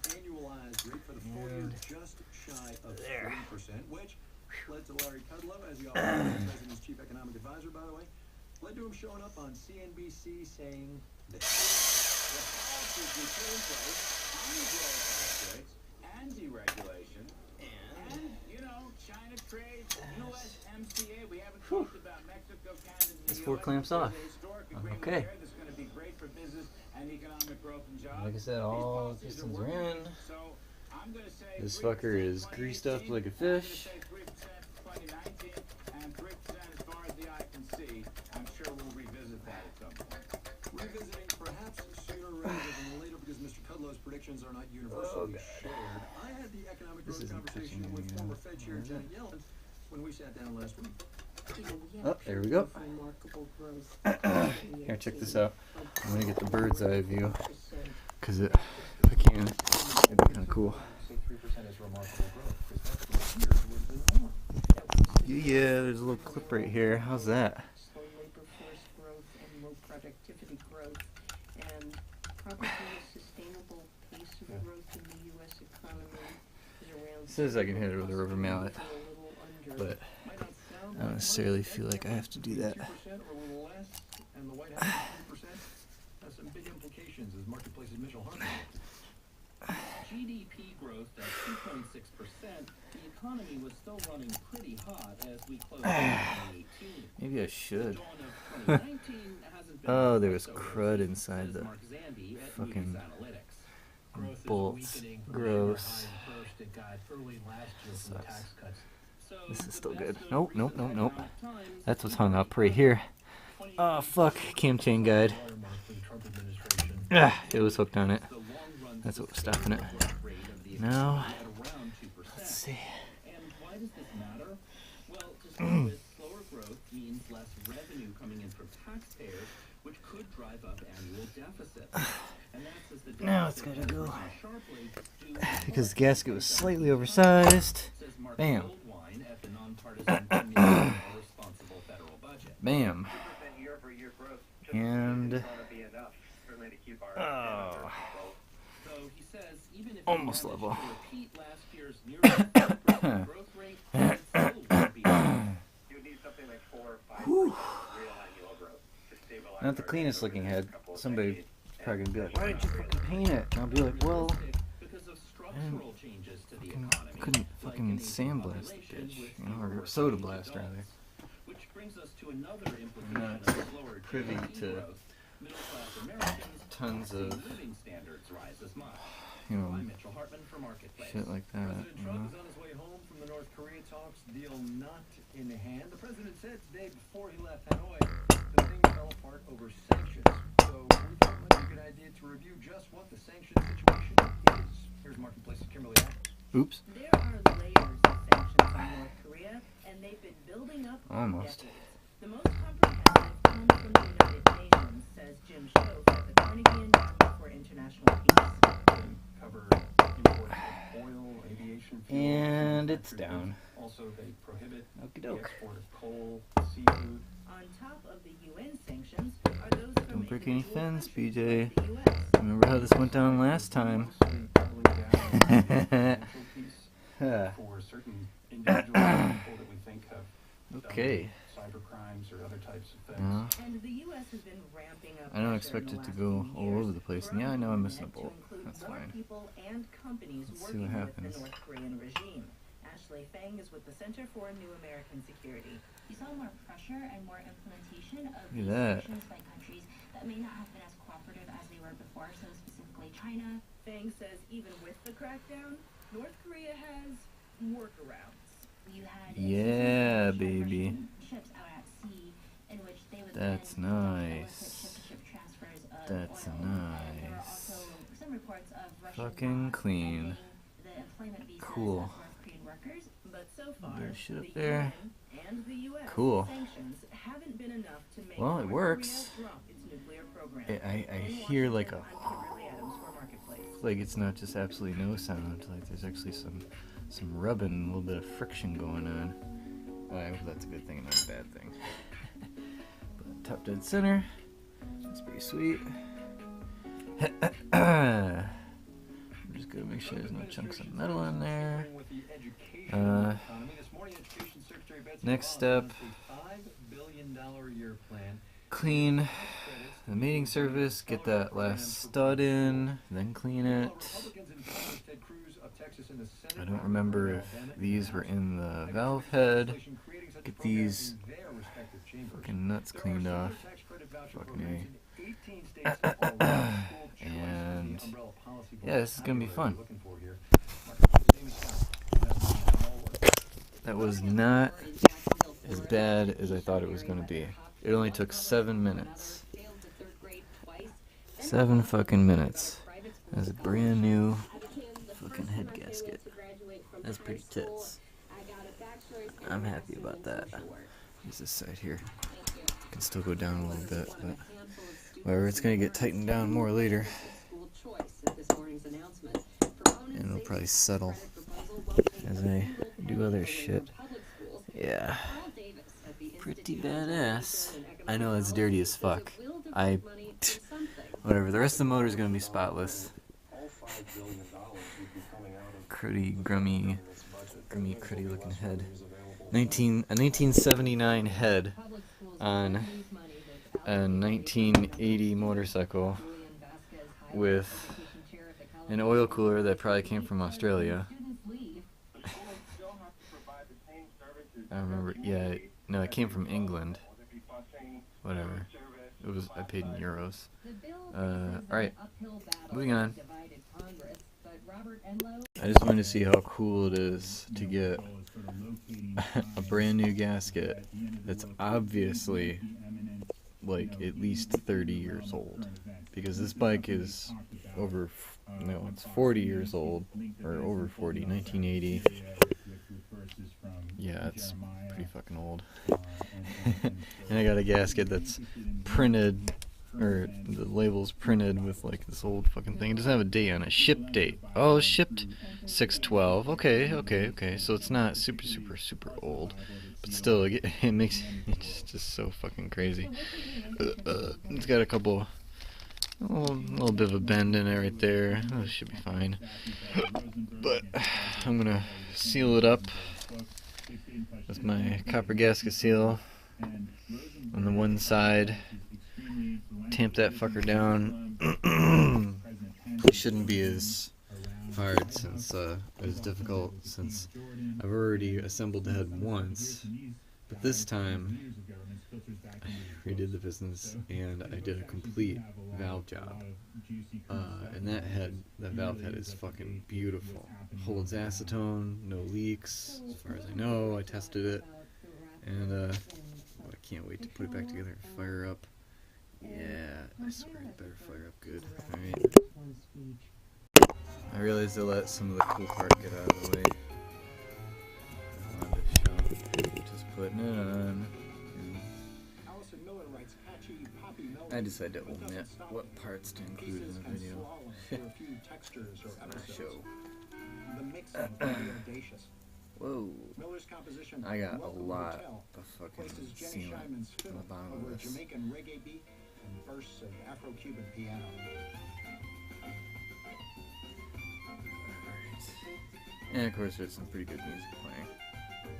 Speaker 4: annualized rate for the full year, just shy of 3%, which led to Larry Kudlow, as he always is, the President's chief economic advisor, by the way, led to him showing up on CNBC saying this. The policies we put in place on growth tax rates and deregulation and, China trade, USMCA, we haven't talked about Mexico, Canada,
Speaker 1: That's 4 clamps off. Okay.
Speaker 4: that's going to be great for business and economic growth and jobs.
Speaker 1: Like I said, all the pistons are in.
Speaker 4: So I'm going to say
Speaker 1: This fucker is greased up like a fish.
Speaker 4: 2019 and 3% as far as the eye can see. I'm sure we'll revisit that at some point. Revisiting perhaps sooner rather than later because Mr. Kudlow's predictions are not universally shared. I had the economic growth conversation with former Fed Chair Janet Yellen when we sat down last week.
Speaker 1: Oh, there we go. Here, check this out. I'm gonna get the bird's eye view because if I can, it'd be kind of cool. Yeah, there's a little clip right here. How's that?
Speaker 20: Slow labor force growth and low productivity growth, and probably a sustainable pace of growth in the U.S. economy is around.
Speaker 1: Says I can hit it with a rubber mallet, but I don't necessarily feel like I have to do that.
Speaker 4: less and the White House 3%, has some big implications, as Marketplace's Mitchell Hartman. GDP growth at 2.6%, the economy was still running pretty hot as we closed 2018.
Speaker 1: Maybe I should.
Speaker 4: The dawn of 2019 hasn't been
Speaker 1: Oh, there
Speaker 4: quite
Speaker 1: was
Speaker 4: so
Speaker 1: crud
Speaker 4: rosy,
Speaker 1: inside
Speaker 4: says
Speaker 1: the
Speaker 4: Mark Zandi at
Speaker 1: fucking
Speaker 4: Moody's Analytics. Growth is
Speaker 1: bolts.
Speaker 4: weakening from the
Speaker 1: Gross.
Speaker 4: high burst it got early last year from the
Speaker 1: Sucks.
Speaker 4: tax cuts. So
Speaker 1: This is
Speaker 4: the
Speaker 1: still
Speaker 4: best
Speaker 1: good.
Speaker 4: of
Speaker 1: Nope, nope,
Speaker 4: recent
Speaker 1: nope, nope.
Speaker 4: economic times
Speaker 1: That's what's
Speaker 4: is
Speaker 1: hung up
Speaker 4: right
Speaker 1: right here.
Speaker 4: now.
Speaker 1: Oh, fuck. Cam chain guide.
Speaker 4: Watermark for the Trump administration.
Speaker 1: It was hooked on it.
Speaker 4: The long-run
Speaker 1: That's what was stopping it.
Speaker 4: sustainable growth rate of the
Speaker 1: Now,
Speaker 4: economy at around 2%.
Speaker 1: let's see.
Speaker 4: And why does this matter? Well, to start with, slower growth means less revenue coming in from taxpayers, which could drive up annual deficits. And that's as the
Speaker 1: Now it's
Speaker 4: deficit
Speaker 1: gotta
Speaker 4: has
Speaker 1: go.
Speaker 4: risen sharply due
Speaker 1: Because the gasket was slightly oversized.
Speaker 4: says Mark
Speaker 1: Bam.
Speaker 4: Goldwine at the nonpartisan Committee on a Responsible Federal Budget.
Speaker 1: Bam.
Speaker 8: 2% year-over-year growth just
Speaker 1: And
Speaker 8: isn't going to be enough, certainly to keep our
Speaker 1: oh,
Speaker 4: So he says even if
Speaker 1: almost
Speaker 4: we
Speaker 1: level.
Speaker 4: manage to repeat last year's nearly 4% growth rate, it still won't be enough.
Speaker 8: You would need something like 4 or 5%
Speaker 1: Whew.
Speaker 8: real annual growth to stabilize
Speaker 1: Not the
Speaker 8: our
Speaker 1: cleanest
Speaker 8: debt over
Speaker 1: looking
Speaker 8: the
Speaker 1: head.
Speaker 8: next couple of
Speaker 1: Somebody
Speaker 8: decades.
Speaker 1: probably gonna be like, why did you fucking paint it? And I'll be like, well,
Speaker 4: Because of structural changes to the economy,
Speaker 1: couldn't
Speaker 4: like
Speaker 1: fucking
Speaker 4: an aging
Speaker 1: sandblast the
Speaker 4: population
Speaker 1: bitch,
Speaker 4: with
Speaker 1: you know,
Speaker 4: fewer
Speaker 1: or soda
Speaker 4: working
Speaker 1: blast rather.
Speaker 4: adults. Which brings us to another implication
Speaker 1: Not
Speaker 4: of slower
Speaker 1: privy
Speaker 4: GDP
Speaker 1: to
Speaker 4: growth. Middle-class Americans
Speaker 1: tons
Speaker 4: aren't
Speaker 1: of,
Speaker 4: seeing living standards rise as much.
Speaker 1: you know,
Speaker 4: I'm Mitchell Hartman for Marketplace.
Speaker 1: shit like that,
Speaker 4: President
Speaker 1: you
Speaker 4: Trump
Speaker 1: know.
Speaker 4: is on his way home from the North Korea talks, deal not in hand. The president said today before he left Hanoi that things fell apart over sanctions. So we thought it might be a good idea to review just what the sanctions situation is. Here's Marketplace's Kimberly Adams.
Speaker 1: Oops.
Speaker 14: There are layers of sanctions on North Korea, and they've been building up for
Speaker 1: Almost.
Speaker 14: decades. The most comprehensive comes from the United Nations, says Jim Shove at the Carnegie Endowment for International Peace.
Speaker 4: Cover import of oil, aviation fuel.
Speaker 1: And it's down.
Speaker 4: Also, they prohibit
Speaker 1: Okie
Speaker 4: the
Speaker 1: doke.
Speaker 4: export of coal, seafood.
Speaker 14: On top of the UN sanctions are those from
Speaker 1: Don't break any
Speaker 14: individual
Speaker 1: fins,
Speaker 14: countries
Speaker 1: BJ.
Speaker 14: like the US.
Speaker 1: Remember how this went down last time?
Speaker 4: Mostly doubling down on the financial piece for certain individuals or people that we think have
Speaker 1: Okay.
Speaker 4: done cyber crimes or other types of things.
Speaker 1: Yeah.
Speaker 14: And the US has been ramping up
Speaker 1: I don't
Speaker 14: pressure in
Speaker 1: expect
Speaker 14: the
Speaker 1: it to
Speaker 14: last
Speaker 1: go
Speaker 14: few
Speaker 1: all
Speaker 14: years
Speaker 1: over the place.
Speaker 14: for
Speaker 1: And yeah, I know I'm missing a
Speaker 14: to
Speaker 1: bolt.
Speaker 14: include
Speaker 1: That's
Speaker 14: more
Speaker 1: fine.
Speaker 14: people and companies
Speaker 1: Let's see
Speaker 14: working
Speaker 1: what
Speaker 14: with
Speaker 1: happens.
Speaker 14: the North Korean regime. Ashley Fang is with the Center for New American Security.
Speaker 21: You saw more pressure and more implementation of
Speaker 1: Look
Speaker 21: these
Speaker 1: at that.
Speaker 21: sanctions by countries that may not have been as cooperative as they were before, so specifically China.
Speaker 14: Fang says even with the crackdown, North Korea has workarounds.
Speaker 21: You had
Speaker 1: Yeah,
Speaker 21: seasonal
Speaker 1: baby.
Speaker 21: Russian ships out at sea in which they would
Speaker 1: That's
Speaker 21: then illicit
Speaker 1: nice.
Speaker 21: ship-to-ship transfers of
Speaker 1: That's
Speaker 21: oil. And there are
Speaker 1: nice.
Speaker 21: also some reports of Russian
Speaker 1: Fucking
Speaker 21: laws
Speaker 1: clean.
Speaker 21: ending the employment visas
Speaker 1: Cool.
Speaker 21: of North Korean workers.
Speaker 14: But so far,
Speaker 1: There's shit up
Speaker 14: the
Speaker 1: there.
Speaker 14: UN and the US
Speaker 1: Cool.
Speaker 14: sanctions haven't been enough to make
Speaker 1: Well, it
Speaker 14: North
Speaker 1: works.
Speaker 14: Korea drop its nuclear program.
Speaker 1: I
Speaker 14: In
Speaker 1: hear like a,
Speaker 14: Washington, I'm Kimberly Adams for Marketplace.
Speaker 1: like it's not just absolutely no sound. Like there's actually some rubbing, a little bit of friction going on. I hope that's a good thing and not a bad thing. But top dead center. That's pretty sweet. I'm just gonna make sure there's no chunks of metal in there. Next step, clean the mating surface, get that last stud in, then clean it. I don't remember if these were in the valve head. Get these fucking nuts cleaned off. Fucking A. And yeah, this is gonna be fun. That was not as bad as I thought it was gonna be. It only took 7 minutes. 7 fucking minutes. That's a brand new fucking head gasket. That's pretty tits. I'm happy about that. Here's this side here. Can still go down a little bit, but whatever, it's gonna get tightened down more later. And it'll probably settle as I do other shit. Yeah. Pretty badass. I know it's dirty as fuck. Whatever, the rest of the motor's gonna be spotless. Cruddy, grummy, cruddy looking head. A 1979 head on a 1980 motorcycle with an oil cooler that probably came from Australia. I remember, yeah, no, it came from England. Whatever. It was, I paid in euros. Alright, moving on. I just wanted to see how cool it is to get a brand new gasket that's obviously like at least 30 years old, because this bike is over, no, it's 40 years old, or over 40, 1980. Yeah, it's pretty fucking old. And I got a gasket that's printed, or the label's printed with like this old fucking thing. It doesn't have a date on it. Ship date. Oh, shipped 6/12. Okay. So it's not super old, but still, it makes it's just so fucking crazy. It's got a couple, a little bit of a bend in it right there. Oh, it should be fine. But I'm gonna seal it up with my copper gasket seal on the one side. Tamp that fucker down. It shouldn't be as hard, since as difficult, since I've already assembled the head once, but this time I redid the pistons and I did a complete valve job. And that valve head is fucking beautiful. Holds acetone, no leaks, as far as I know. I tested it, and I can't wait to put it back together and fire up. Yeah, I swear it better fire up good. Alright. I realized I let some of the cool part get out of the way. I wanted to show, just putting it on. I decided to omit what parts to include in the video. Show. Whoa. I got a lot of fucking sealant on the bottom of this.
Speaker 17: Bursts of Afro-Cuban piano.
Speaker 1: And of course there's some pretty good music playing,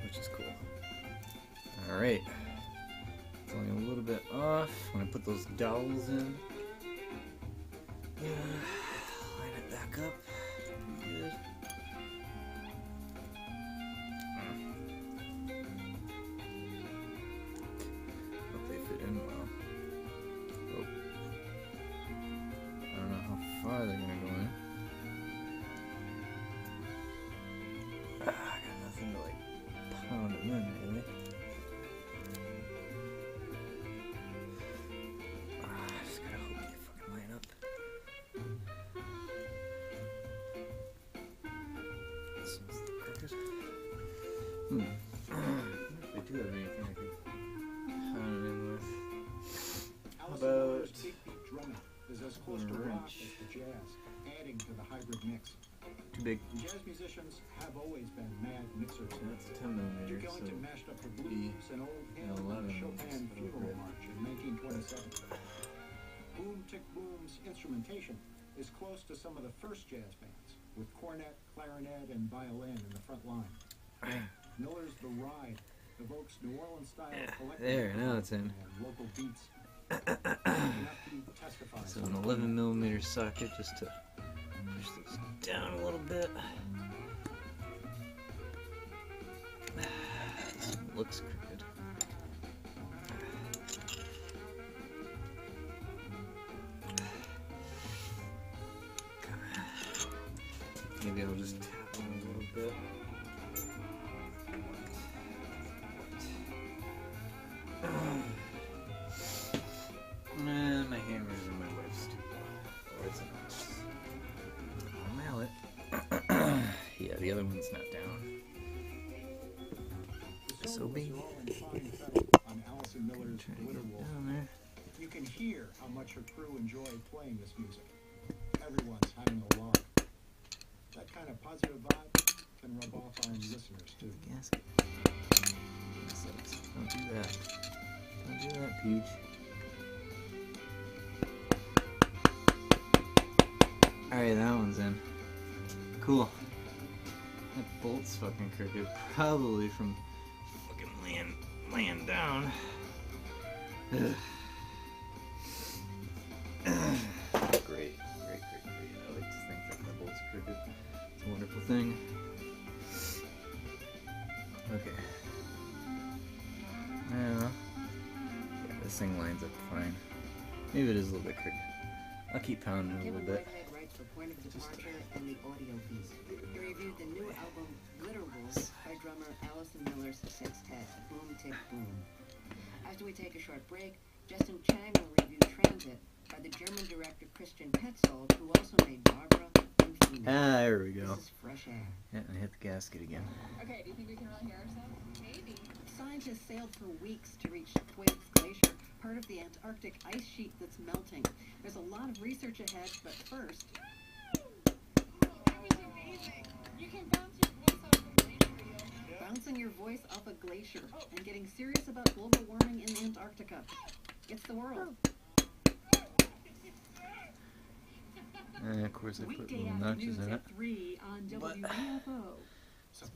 Speaker 1: which is cool. Alright. It's only a little bit off. When I put those dowels in, line it back up. Pretty good. Hope they fit in well. Oh. I don't know how far they're gonna go in. I got nothing to like pound them in, really. I just gotta hope they fucking line up. This one's crooked. If they do have anything I could pound it in with. How about
Speaker 17: is as close to rock as the jazz, adding to the hybrid mix.
Speaker 1: Too big.
Speaker 17: Jazz musicians have always been mad mixers.
Speaker 1: So that's 10mm.
Speaker 17: Duke Ellington mashed up the blues and old hymn on the Chopin funeral march in 1927. Boom Tick Boom's instrumentation is close to some of the first jazz bands, with cornet, clarinet, and violin in the front line. Miller's The Ride evokes New Orleans style collective
Speaker 1: there, now it's in.
Speaker 17: and local beats.
Speaker 1: So an 11mm socket, just to push this down a little bit. This one looks crooked. Maybe I'll just tap them a little bit. Man, my hammer's in my wife's studio. Or it's a mallet. Yeah, the other one's not down. So big.
Speaker 17: On Allison Miller's Glitter Wolf.
Speaker 1: Down there.
Speaker 17: You can hear how much her crew enjoyed playing this music. Everyone's having a lark. That kind of positive vibe can rub off on listeners too.
Speaker 1: Gasket. Don't do that. Don't do that, Peach. Alright, that one's in. Cool. That bolt's fucking crooked. Probably from fucking laying down. Ugh. this thing lines up fine. Maybe it is a little bit crooked. I'll keep pounding it a little bit.
Speaker 20: Writes for Point of Departure and the audio piece. He reviewed the new album Glitter Wolves by drummer Allison Miller's sextet, Boom Tick Boom. After we take a short break, Justin Chang will review Transit by the German director Christian Petzold, who also made Barbara and Phoenix.
Speaker 1: Ah, there we go.
Speaker 20: This is fresh air.
Speaker 1: Yeah, I hit the gasket again.
Speaker 12: Okay, do you think we can really hear ourselves? Maybe.
Speaker 20: Scientists sailed for weeks to reach Thwaites Glacier, part of the Antarctic ice sheet that's melting. There's a lot of research ahead, but first...
Speaker 12: That was amazing. You can bounce your voice off a glacier.
Speaker 20: Bouncing your voice off a glacier and getting serious about global warming in Antarctica. It's the world.
Speaker 1: And of course I put little notches in it.
Speaker 20: 3 on WBFO.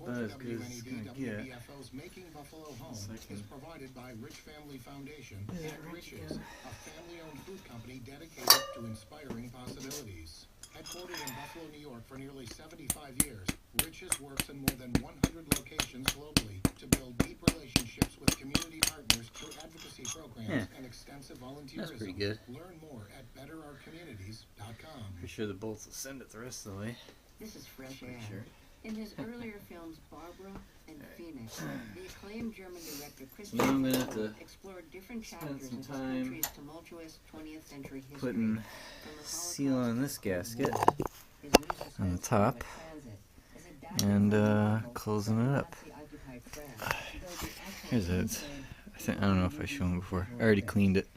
Speaker 1: About as good as it's gonna get.
Speaker 17: WBFO's Making Buffalo Home is provided by Rich Family Foundation
Speaker 1: Yeah,
Speaker 17: and
Speaker 1: Rich
Speaker 17: Riches,
Speaker 1: again.
Speaker 17: a family-owned food company dedicated to inspiring possibilities. Headquartered in Buffalo, New York for nearly 75 years, Riches works in more than 100 locations globally to build deep relationships with community partners through advocacy programs and extensive volunteerism.
Speaker 1: That's pretty good.
Speaker 17: Learn more at betterourcommunities.com.
Speaker 1: Pretty sure the bolts will send it the rest of the way.
Speaker 20: This is fresh air.
Speaker 1: Sure.
Speaker 20: In his earlier films Barbara and Phoenix, the acclaimed German director Christian
Speaker 1: I'm gonna have to
Speaker 20: explored different
Speaker 1: spend
Speaker 20: chapters
Speaker 1: some
Speaker 20: of his
Speaker 1: time
Speaker 20: country's tumultuous 20th century history.
Speaker 1: putting seal on this gasket on the top and closing it up. Here's it. I don't know if I've shown it before. I already cleaned it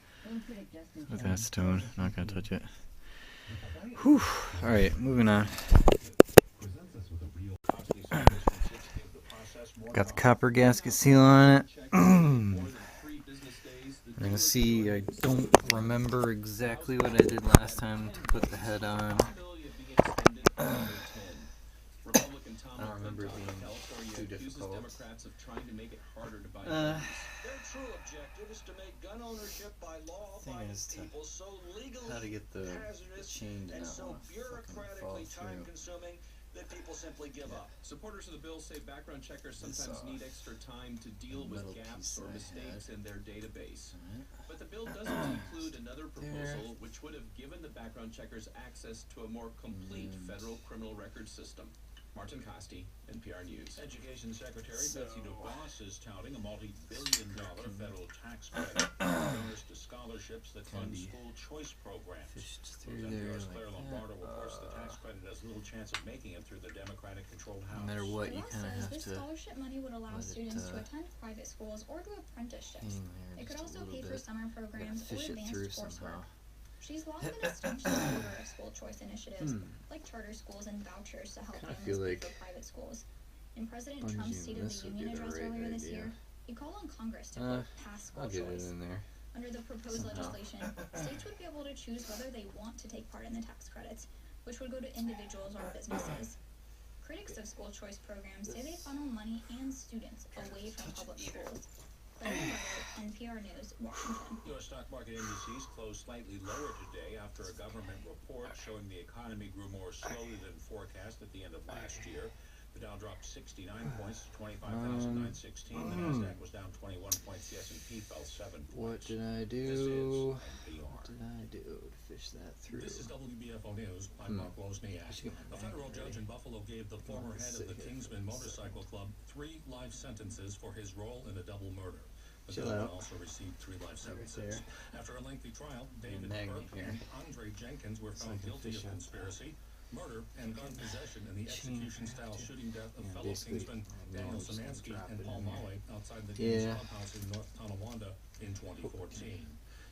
Speaker 1: with that stone. Not gonna touch it. Whew. Alright, moving on. Got the copper gasket seal on it. I'm gonna see, I don't remember exactly what I did last time to put the head on. I don't remember it being too difficult. Thing is how to get the chain to not fucking fall through.
Speaker 11: That people simply give up. Supporters of the bill say background checkers sometimes need extra time to deal with gaps or mistakes in their database. But the bill doesn't include another proposal which would have given the background checkers access to a more complete federal criminal record system. Martin Costi, NPR News.
Speaker 22: Education Secretary Betsy DeVos is touting a multi-billion-dollar federal tax credit for donors to scholarships that fund school choice programs. NPR's Claire Lombardo reports the tax credit has little chance of making it through the Democratic-controlled House.
Speaker 1: No matter what, you kind of have
Speaker 23: this
Speaker 1: to
Speaker 23: scholarship money would allow students to attend private schools or do apprenticeships. It could also pay for summer programs or advanced coursework. She's long been a staunch supporter of school choice initiatives, like charter schools and vouchers to help families pay for private schools. In President Trump's State of the Union address earlier this year, he called on Congress to quote, pass school choice. Under the proposed legislation, states would be able to choose whether they want to take part in the tax credits, which would go to individuals or businesses. Critics of school choice programs say they funnel money and students away from public schools. NPR News, Washington.
Speaker 22: U.S. stock market indices closed slightly lower today after a government report showing the economy grew more slowly than forecast at the end of last year. The Dow dropped 69 points to 25,916. The Nasdaq was down 21 points. The S&P fell 7 points.
Speaker 1: What did I do? What did I do to fish that through?
Speaker 22: This is WBFO News. I'm Mark Wozniak. A federal judge in Buffalo gave the former head of the Kingsman Motorcycle Club 3 life sentences for his role in a double murder. The villain also received 3 life sentences. After a lengthy trial, David Burke and Andre Jenkins were found guilty of conspiracy, murder, and gun possession in the execution-style shooting death of fellow Kingsmen Daniel Szymanski and Paul Molly outside the King's Clubhouse in North Tonawanda in 2014.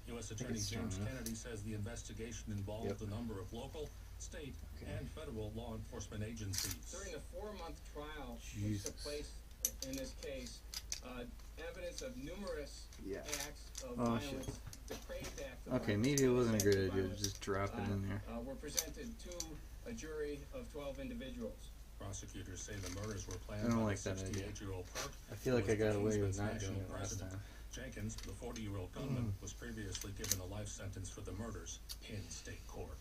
Speaker 22: U.S. Attorney James Kennedy says the investigation involved a number of local, state, and federal law enforcement agencies.
Speaker 24: During a 4-month trial which took place in this case, evidence of numerous acts of violence, depraved acts of
Speaker 1: Okay, maybe it wasn't a great idea to just drop it in there.
Speaker 24: were presented to a jury of 12 individuals.
Speaker 22: Prosecutors say the murders were planned
Speaker 1: I don't
Speaker 22: by
Speaker 1: like
Speaker 22: the
Speaker 1: that idea.
Speaker 22: 68-year-old Burke.
Speaker 1: I feel like I got away with not doing it last time.
Speaker 22: Jenkins, the 40-year-old gunman, was previously given a life sentence for the murders in state court.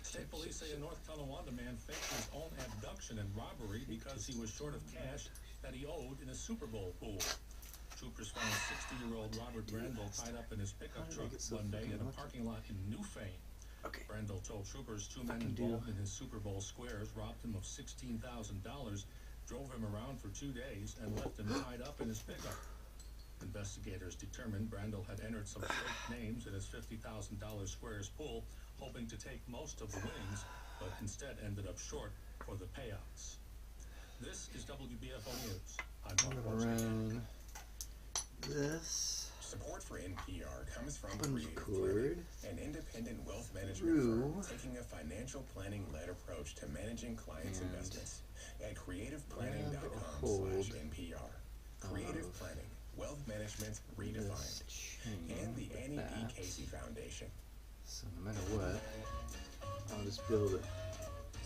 Speaker 22: State police say a North Tonawanda man faked his own abduction and robbery because he was short of cash that he owed in a Super Bowl pool. troopers found 60-year-old Robert Brandel tied up in his pickup truck one day in a parking lot in Newfane. Brandel told troopers 2 men involved in his Super Bowl squares robbed him of $16,000, drove him around for 2 days, and left him tied up in his pickup. Investigators determined Brandel had entered some fake names in his $50,000 squares pool, hoping to take most of the winnings, but instead ended up short for the payouts. This is WBFO News. I'm Mark
Speaker 1: Run this.
Speaker 2: Support for NPR comes from
Speaker 1: Sponge
Speaker 2: Creative
Speaker 1: cord.
Speaker 2: Planning, an independent wealth management firm taking a financial planning-led approach to managing clients' investments. At creativeplanning.com/NPR. Creative Planning, Wealth Management Redefined. And the Annie B. Casey Foundation.
Speaker 1: So no matter what, I'll just be able to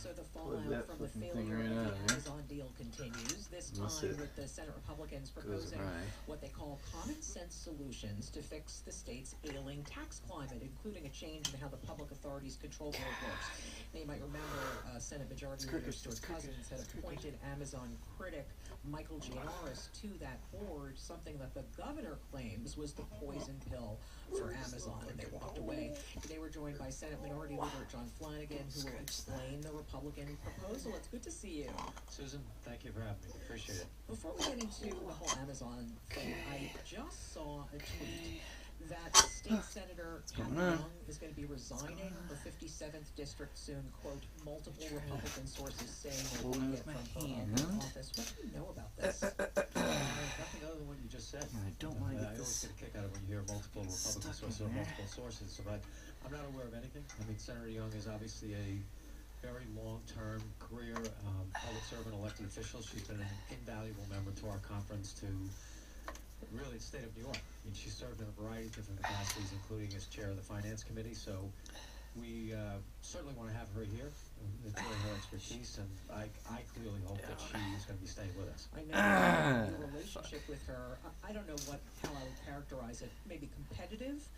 Speaker 5: So the
Speaker 1: plug
Speaker 5: fallout
Speaker 1: that
Speaker 5: from the
Speaker 1: fucking
Speaker 5: failure
Speaker 1: thing
Speaker 5: of
Speaker 1: right
Speaker 5: the
Speaker 1: out of there.
Speaker 5: Amazon deal continues, this
Speaker 1: Unless
Speaker 5: time
Speaker 1: it
Speaker 5: with the Senate Republicans
Speaker 1: goes
Speaker 5: proposing
Speaker 1: awry.
Speaker 5: what they call common sense solutions to fix the state's ailing tax climate, including a change in how the public authorities control board works. Now you might remember Senate Majority Leader Stuart Cousins had appointed Amazon critic Michael Gianaris to that board, something that the governor claims was the poison pill for Amazon, and they walked away. They were joined by Senate Minority Leader John Flanagan, who will explain the Republican proposal. It's good to see you.
Speaker 6: Susan, thank you for having me. Appreciate it.
Speaker 5: Before we get into the whole Amazon thing, I just saw a tweet that State Senator Pat Young is going to be resigning the 57th district soon. Quote, multiple Republican sources saying they will get from her office. What do you know about this?
Speaker 6: Nothing other than what you just said.
Speaker 1: I don't want to
Speaker 6: I
Speaker 1: get
Speaker 6: always
Speaker 1: this
Speaker 6: get a kick out of when you hear multiple Republican sources or multiple sources, but I'm not aware of anything. I mean, Senator Young is obviously a very long-term career public servant, elected official. She's been an invaluable member to our conference, to really the state of New York. I mean, she served in a variety of different capacities, including as chair of the Finance Committee, so we certainly want to have her here, enjoy her expertise, and I clearly hope that she is going to be staying with us.
Speaker 5: I know your relationship with her, I don't know how I would characterize it, maybe competitive.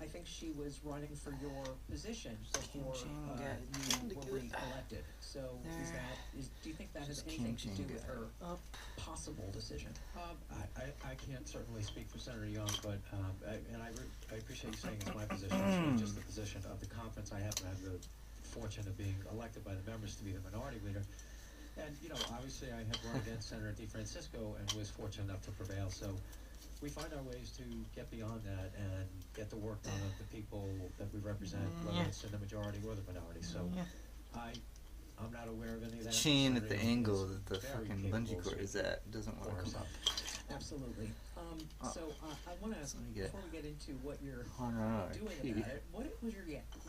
Speaker 5: I think she was running for your position before you were re-elected. So do you think that has anything to do with her possible decision?
Speaker 6: I can't certainly speak for Senator Young, but I appreciate you saying it's my position. It's not just the position of the conference. I happen to have the fortune of being elected by the members to be the minority leader. And, you know, obviously I have run against Senator DeFrancisco and was fortunate enough to prevail. So we find our ways to get beyond that and get the work done of the people that we represent, whether it's in the majority or the minority. So I'm not aware of any of that.
Speaker 1: chain at the angle that the fucking bungee cord is at doesn't work.
Speaker 5: Absolutely. So I want to, before we get into what you're doing about it, what was your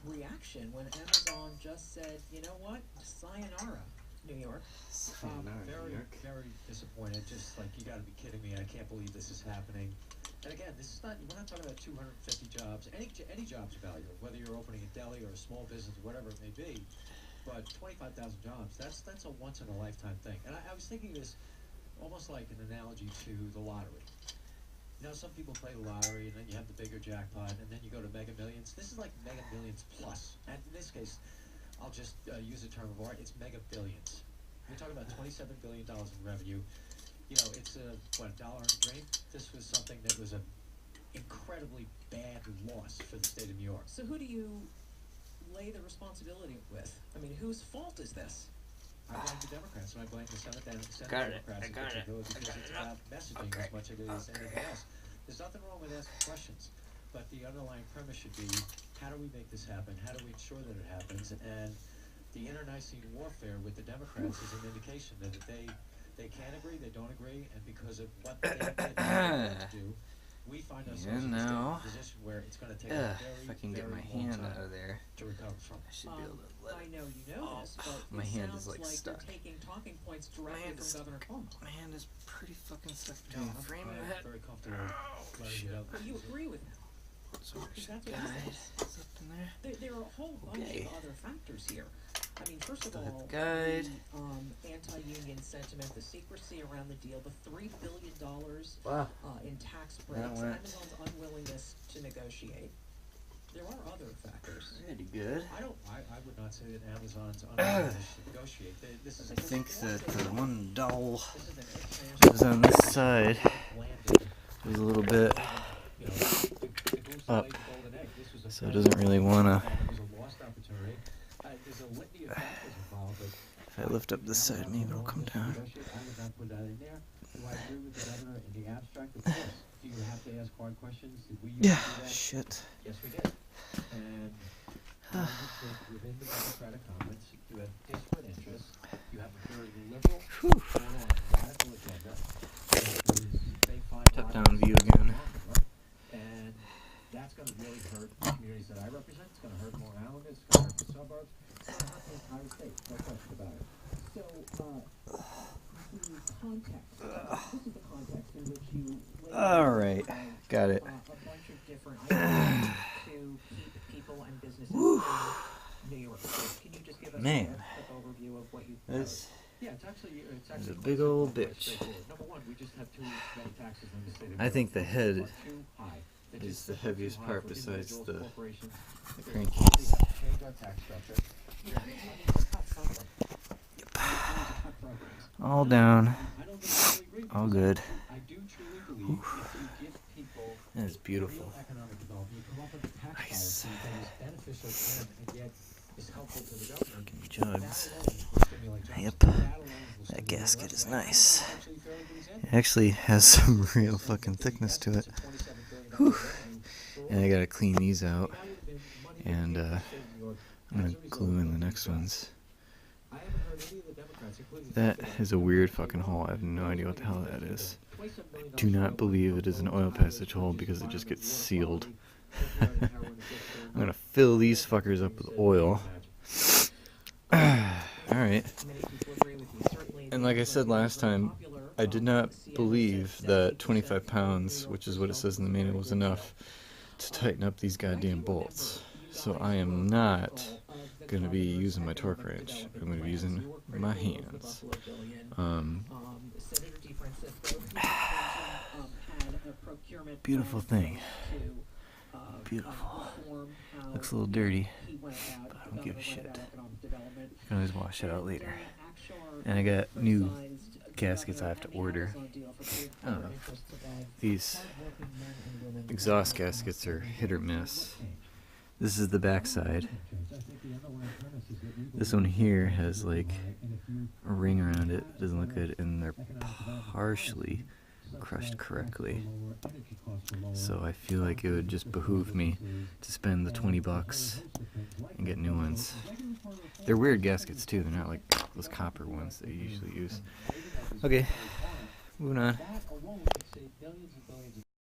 Speaker 5: reaction when Amazon just said, you know what, sayonara, New York?
Speaker 6: Very disappointed. Just like, you got to be kidding me. I can't believe this is happening. And again, this is not, we're not talking about 250 jobs. Any job's valuable, whether you're opening a deli or a small business, whatever it may be. But 25,000 jobs, that's a once in a lifetime thing. And I was thinking this almost like an analogy to the lottery. You know, some people play the lottery and then you have the bigger jackpot and then you go to Mega Millions. This is like Mega Millions plus. And in this case, I'll just use a term of art, it's Mega Billions. We're talking about $27 billion in revenue. You know, it's a dollar and a dream. This was something that was an incredibly bad loss for the state of New York.
Speaker 5: So who do you lay the responsibility with? I mean, whose fault is this?
Speaker 6: I blame the Democrats, and I blame the Senate Democrats in
Speaker 1: got it.
Speaker 6: particular, because it's about messaging as much as it is anything else. There's nothing wrong with asking questions, but the underlying premise should be, how do we make this happen? How do we ensure that it happens? And the internecine warfare with the Democrats is an indication that they can't agree, they don't agree, and because of what they did to do, we find ourselves in a position where it's going to take a
Speaker 1: if I can
Speaker 6: very,
Speaker 1: get my
Speaker 6: very long
Speaker 1: hand
Speaker 6: time
Speaker 1: out of there,
Speaker 6: to recover from.
Speaker 1: I should be able to let
Speaker 5: I know you know this, but
Speaker 1: my hand is
Speaker 5: sounds
Speaker 1: like stuck.
Speaker 5: you're taking talking points directly from Governor Cuomo.
Speaker 1: My hand is pretty fucking stuck between the frame and the head.
Speaker 6: Very comfortable letting it out.
Speaker 5: But you agree with him.
Speaker 1: So
Speaker 5: That's what
Speaker 1: guide
Speaker 5: he says.
Speaker 1: is up in there.
Speaker 5: There are a whole bunch of other factors here. I mean, first of all,
Speaker 1: guide.
Speaker 5: the anti-union sentiment, the secrecy around the deal, the $3 billion in tax breaks, Amazon's unwillingness to negotiate. There are other factors.
Speaker 1: Pretty good.
Speaker 6: I would not say that Amazon's unwillingness to negotiate. This is
Speaker 1: I think that the one doll is on this side. is a little bit up, so it doesn't really want to. If I lift up this side, maybe it'll come down.
Speaker 6: Do I agree with the governor in the abstract? Of course. Do you have to ask hard questions? Did we
Speaker 1: Yeah,
Speaker 6: do that?
Speaker 1: shit.
Speaker 6: Yes, we did. And within the Democratic conference, you have disparate interests. You have a very liberal, radical agenda.
Speaker 1: Top down view again.
Speaker 6: And that's going to really hurt the communities that I represent. It's going to hurt Long Island. It's going to hurt the suburbs. It's going to hurt the entire state. No question about it.
Speaker 5: So, the context. This is the context in which you
Speaker 1: Alright, got it.
Speaker 5: a bunch of different ideas to keep people and businesses in New York. So can you just give us a quick overview of what you
Speaker 1: This
Speaker 6: Yeah, it's actually
Speaker 1: is a big old bitch.
Speaker 6: Number one, we just have too many taxes in the state of
Speaker 1: I think the head
Speaker 6: too high.
Speaker 1: is the heaviest part besides the
Speaker 6: crank
Speaker 1: crankcase.
Speaker 6: Change our tax structure.
Speaker 1: All down. All good. That is beautiful. Nice. Fucking jugs. Yep. That gasket is nice. It actually has some real fucking thickness to it. Whew. And I gotta clean these out. And I'm gonna glue in the next ones. That is a weird fucking hole. I have no idea what the hell that is. I do not believe it is an oil passage hole because it just gets sealed. I'm gonna fill these fuckers up with oil. Alright. And like I said last time, I did not believe that 25 pounds, which is what it says in the manual, was enough to tighten up these goddamn bolts. So I am not going to be using my torque wrench. I'm going to be using my hands. Beautiful thing. Beautiful. Looks a little dirty, but I don't give a shit. I can always wash it out later. And I got new gaskets I have to order. I don't know. These exhaust gaskets are hit or miss. This is the back side. This one here has like a ring around it. It doesn't look good, and they're partially crushed correctly. So I feel like it would just behoove me to spend the $20 and get new ones. They're weird gaskets too. They're not like those copper ones that you usually use. Okay, moving on.